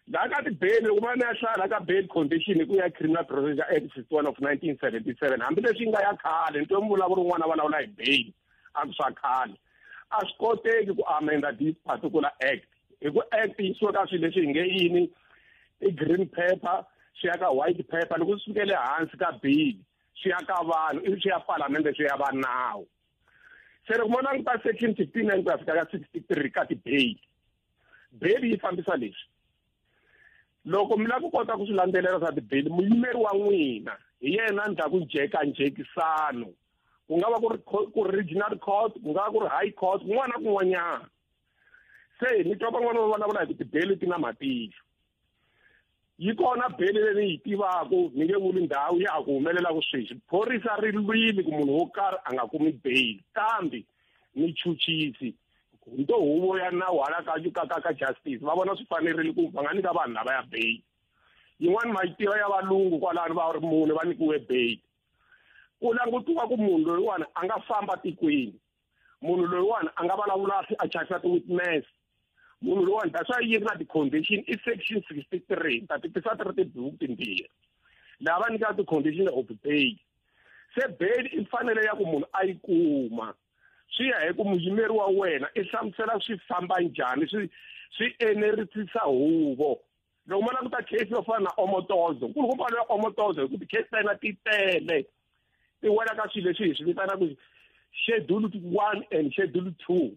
la ka ti-bail loko ma ni ya hlaya la ka bail condition hi ku ya criminal procedure act 51 of 1977 hambileswi nga ya khale ni twe mi vulavula un'wana vulavula hi bail a ku swa khale a swi koteki ku amenda this particular act hi ku act yi suka swilo leswi hi nge yini i green paper swi ya ka white paper loko swi sukele hansi ka bail swi ya ka vanhu ivi swi ya palamende swi ya va nawu se loko mo languta section 59 ku ya fika ka 63 ka ti-bail yi fambisa leswi loko mi lava ku kota ku swi landzelela swa ti-bail muyimeri wa n'wina hi yena ni ta ku njekisano ku nga va ku ri regional court ku nga va ku ri high court kun'wana na kun'wanyana se ni twa van'wana va vulavula hi ku ti-bail ti na matihlo yi kona bail leyi yi tivaku ni nge vuli ndhawu ya ku humelelaku sweswi phorisa ri lwile ku munhu wo karhi a nga kumi bail kambe ni chuchisi nto huvo ya nawu hala ka justice va vona swi fanerile ku va nga nyika vanhu lava ya bail yin'wana ma yi tiva ya valungu kwalano va ri mune va nyikiwe bail ku langutiwa ku munhu loyiwani a nga famba tikweni munhu loyiwani a nga vulavula a chakisa ti-witness munhu loyiwani that's why yi ri na ti-condition i section 63 ta tikisa ti ri tibuku timbirhi laha va nyika ti-condition of bail se bail i mfanelo ya ku munhu a yi kuma swi ya hi ku muyimeri wa wena i hlamusela swi famba njhani swi enerisisa huvo loko ma languta case yo fana na omotozo nkulukumba loya omotozo hi ku ti-case ta yena ti tele ti wela ka swilo leswi hi swi vitanaku schedule 1 and schedule 2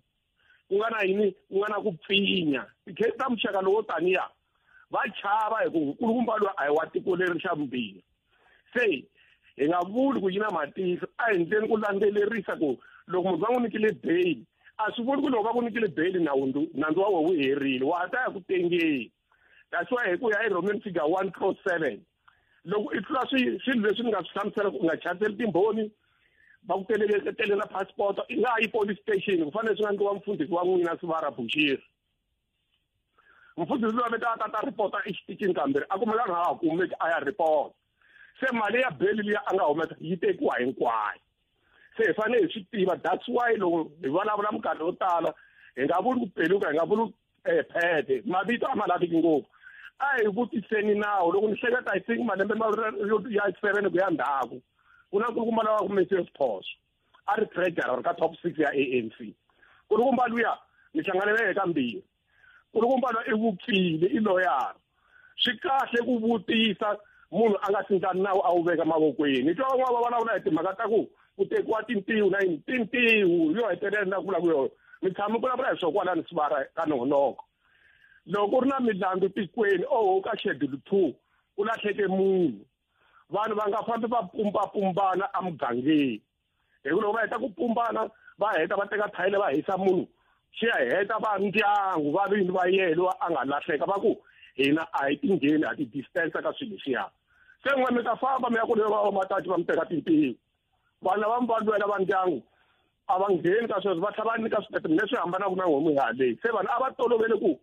ku nga na yini ku nga na ku pfinya ti-case ta muxaka lowo taniya va chava hi ku nkulukumba loyi a hi wa tiko leri xa vumbirhi se hi nga vuli ku yi na matihlo a hi ndleni ku landzelerisa ku loko munhu va n'wi nyikile bail a swi vuli ku loko va ku nyikile bail nandzu wa wena wu herile wa ha ta ya ku tengeni that's why hi ku ya hi Roman figure 1/7 loko i tlula swilo leswi ni nga swi hlamusela ku nga chanseli timbhoni va ku telelela passport i nga yi police station ku fanele swi nga endliwa mfundhisi wa n'wina Sivara Bushiri mfundhisi loyi a ta report-a exitichini kambirhi a kumeka a nga ha kumeki a ya report se mali ya bail liya a nga humesa yi tekiwa hinkwayo se hi fanele hi swi tiva that's why loko hi vulavula minkarhi yo tala hi nga vuli ku peluka hi nga vuli phete mavito a ma laveki ngopfu a hi vutiseni nawu loko ni hleketa I think malembe ya 7 ku ya ndhaku ku na nkulukumba lava kumesiwe swiphoso a ri treasurer ka top 6 ya ANC nkulukumba luya ni hlanganele eka mbirhi nkulukumba loyi i vupfile i loyal swi kahle ku vutisa munhu a nga cincani nawu a wu veka mavokweni ni twa van'wana va vulavula hi timhaka ta ku tekiwa tintihu na yini tintihu yo hetelela na ku vula ku yona mi tshama ku vulavula hi swo kwalani Sivara ka Nongonoko loko ku ri na milandzu tikweni ka schedule 2 ku lahleke munhu vanhu va nga fambi va pumbapumbana emugangeni hi ku loko va heta ku pumbana va heta va teka thayile va hisa munhu swi ya heta va ndyangu va vini va yelo a nga lahleka va ku hina a hi tingheni a ti-distance ka swilo leswiya se n'wana mi ta famba mi ya ku leyi vamatati va mi teka tintiho vanhu lava mi va lwela va ndyangu a va ngheni ka sweswo va tlhela va nyika switetimende leswi hambanaka na homu yaleyi se vanhu a va tolovele ku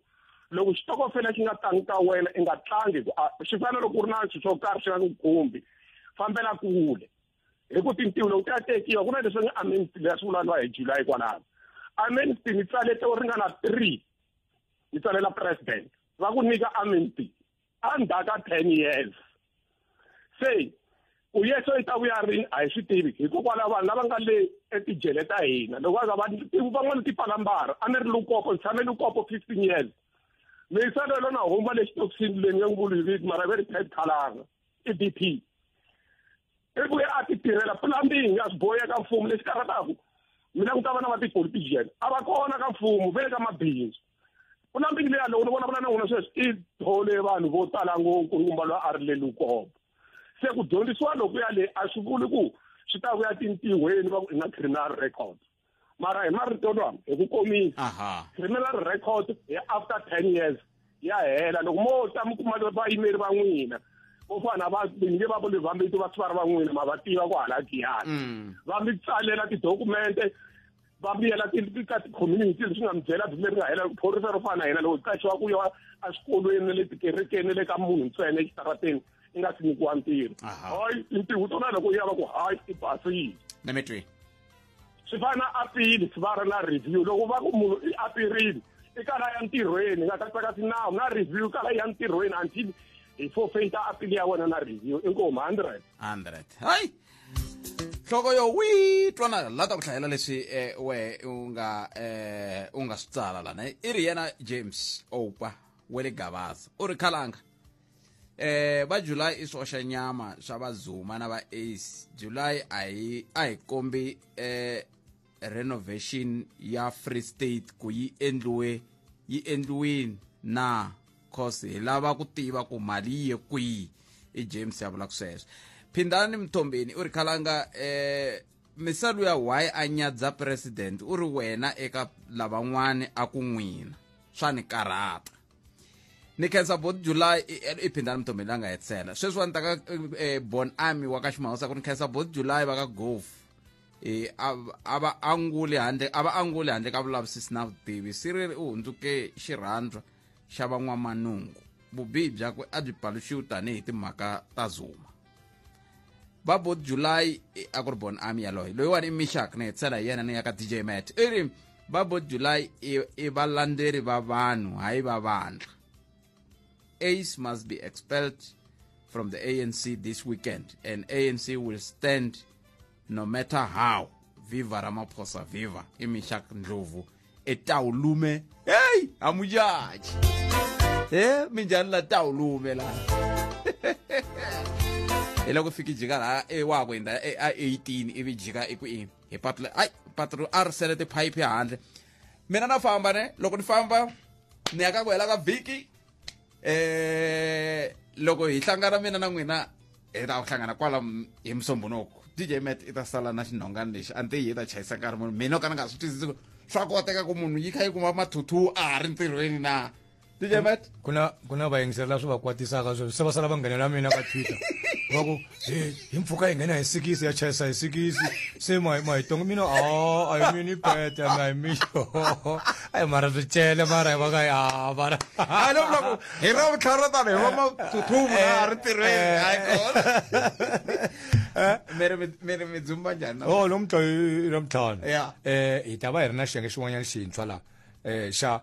loko xitokofela xi nga tlangi ka wena i nga tlangi xi fanele loko ku ri na swilo swo karhi swi nga ku khumbi fambela kule hi ku tintiho loko ti ya tekiwa ku na leswi nga amnesty leya swi vulavuriwa hi July kwalano amnesty ni tsale to ringana 3 ni tsalela president va ku nyika amnesty andaka 10 years se u yeso i ta vuya rini a hi swi tivi hikokwalaho vanhu lava nga le etijele ta hina loko va van'wana tipalambara a ni ri Lukopo ni tshame Lukopo 15 years ni salelo na huma le xitokisini leyi nga vuli viti mara very tight Khalanga EDP i vuya a ti tirhela plumbing a swi boya ka mfumo lexi karataku mina ku ta va na va ti-politician a va kona ka mfumo ve le ka mabindzu plumbing leya loko ni vulavula na n'wina sweswi i thole vanhu vo tala ngopfu nkumba loyi a ri le Lukopo se ku dyondzisiwa loko ya le a swi vuli ku swi ta vuya tintihweni va ku i na criminal record mara hi marito lama hi ku komisa criminal record after 10 years ya hela loko mo ta mi kuma vayimeri va n'wina ofana va binge va bole vambe to va swara van'wina ma va tiva ku hala giyani va mi tsalela ti-documente va miyela ka ti-community leswi nga mi byela bile ri nga hela phorisa ro fana hina loko qaxiwa ku ya eswikolweni le tikerekeni le ka munhu ntsena exitarateni i nga si nyikiwa ntirho hayi tintiho tona loko yi ya va ku hayi i basile nemetwe swi fana apili swi va ri na review loko va ku munhu i apirile i kala ya ntirhweni nga ta tsaka sinawu na review kala ya ntirhweni until hi forfeita apili ya wena na review inkomu 100 hayi hloko yo wi twana la ta ku hlayela leswi we u nga swi tsala lana i ri yena James Opa wele Gavaza u ri Khalanga va July i swoxa nyama swa vazuma na va Ace July a hi kombi renovation ya Free State ku yi endliwini na cause hi lava ku tiva ku mali ye kwihi i James ya vula ku sweswo phindani Mthombeni u ri Khalanga misalo ya why a nyadza president u ri wena eka lavan'wana a ku n'wina swa ni karata ni khensa both July i phindani Mthombeni la nga hetisela sweswi wa ni taka Bon Army wa ka Ximawusa ku ni khensa both July va ka Golf ava angule handle ka vulavisisi na vutivi sirili u hundzuke xirhandza xa van'wamanungu vubihi byakwe a byi paluxiwi tanihi timhaka ta Zuma va both July a ku ri Bon Army yaloyo loyiwani i Mishak ni hetisela hi yena ni ya ka DJ Matt i ri va both July i valandzeri va vanhu hayi va vandla Ace must be expelled from the ANC this weekend and ANC will stand no matter how. Viva Ramaphosa, viva. Imishak Ndlovu. Etawulume. Hey, amujaji. Minjani la tawulume la. Eloko fiki jiga la wa kwenda 18 ivi jiga iku e patla ai patro arsele te pipe handle. Mina na famba ne, loko ni famba ni aka kwela ka vhiki loko hi hlangana mina na n'wina hi ta hlangana kwala hi Musambunoko DJ Matt i ta sala na xinhongana lexi ante yi ta chayisa nkarhi munhu mina kana nga swi twisisi swa koteka ku munhu yi kha yi kuma mathuthu a ri ntirhweni na DJ Matt kuna vayingiseri la swi va kwatisaka swo se va sala va nghenela mina ka Twitter va ku hi mpfuka hi nghena hi sikisi ya chayisa hi sikisi se ma hi tonga mina a hi mini pete a hi mixo ai mara swi cele mara va ka mara a lo vula ku hi ra vutlhari tani hi va mathuthu a ri ntirhweni hayi mere mi dzumba njhani lo mtlhanu hi ta va hi ri na xiyenge xin'wanyana xintshwa laha xa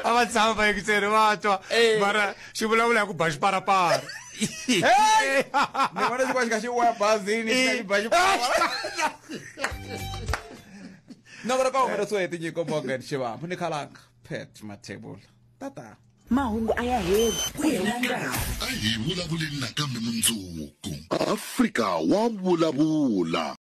a va tshama vayingiseri va twa mara xi vulavula hi ku ba xiparapara ni vona xikwa xi kha xi wa bazini xi ba xiparapara no vona ka humele swo heti nyiko Morgan Xivambu ni Khalanga Pet Mathebula tata mahungu a ya heli ku hela a hi vulavuleni nakambe mundzuku Afrika wa vulavula.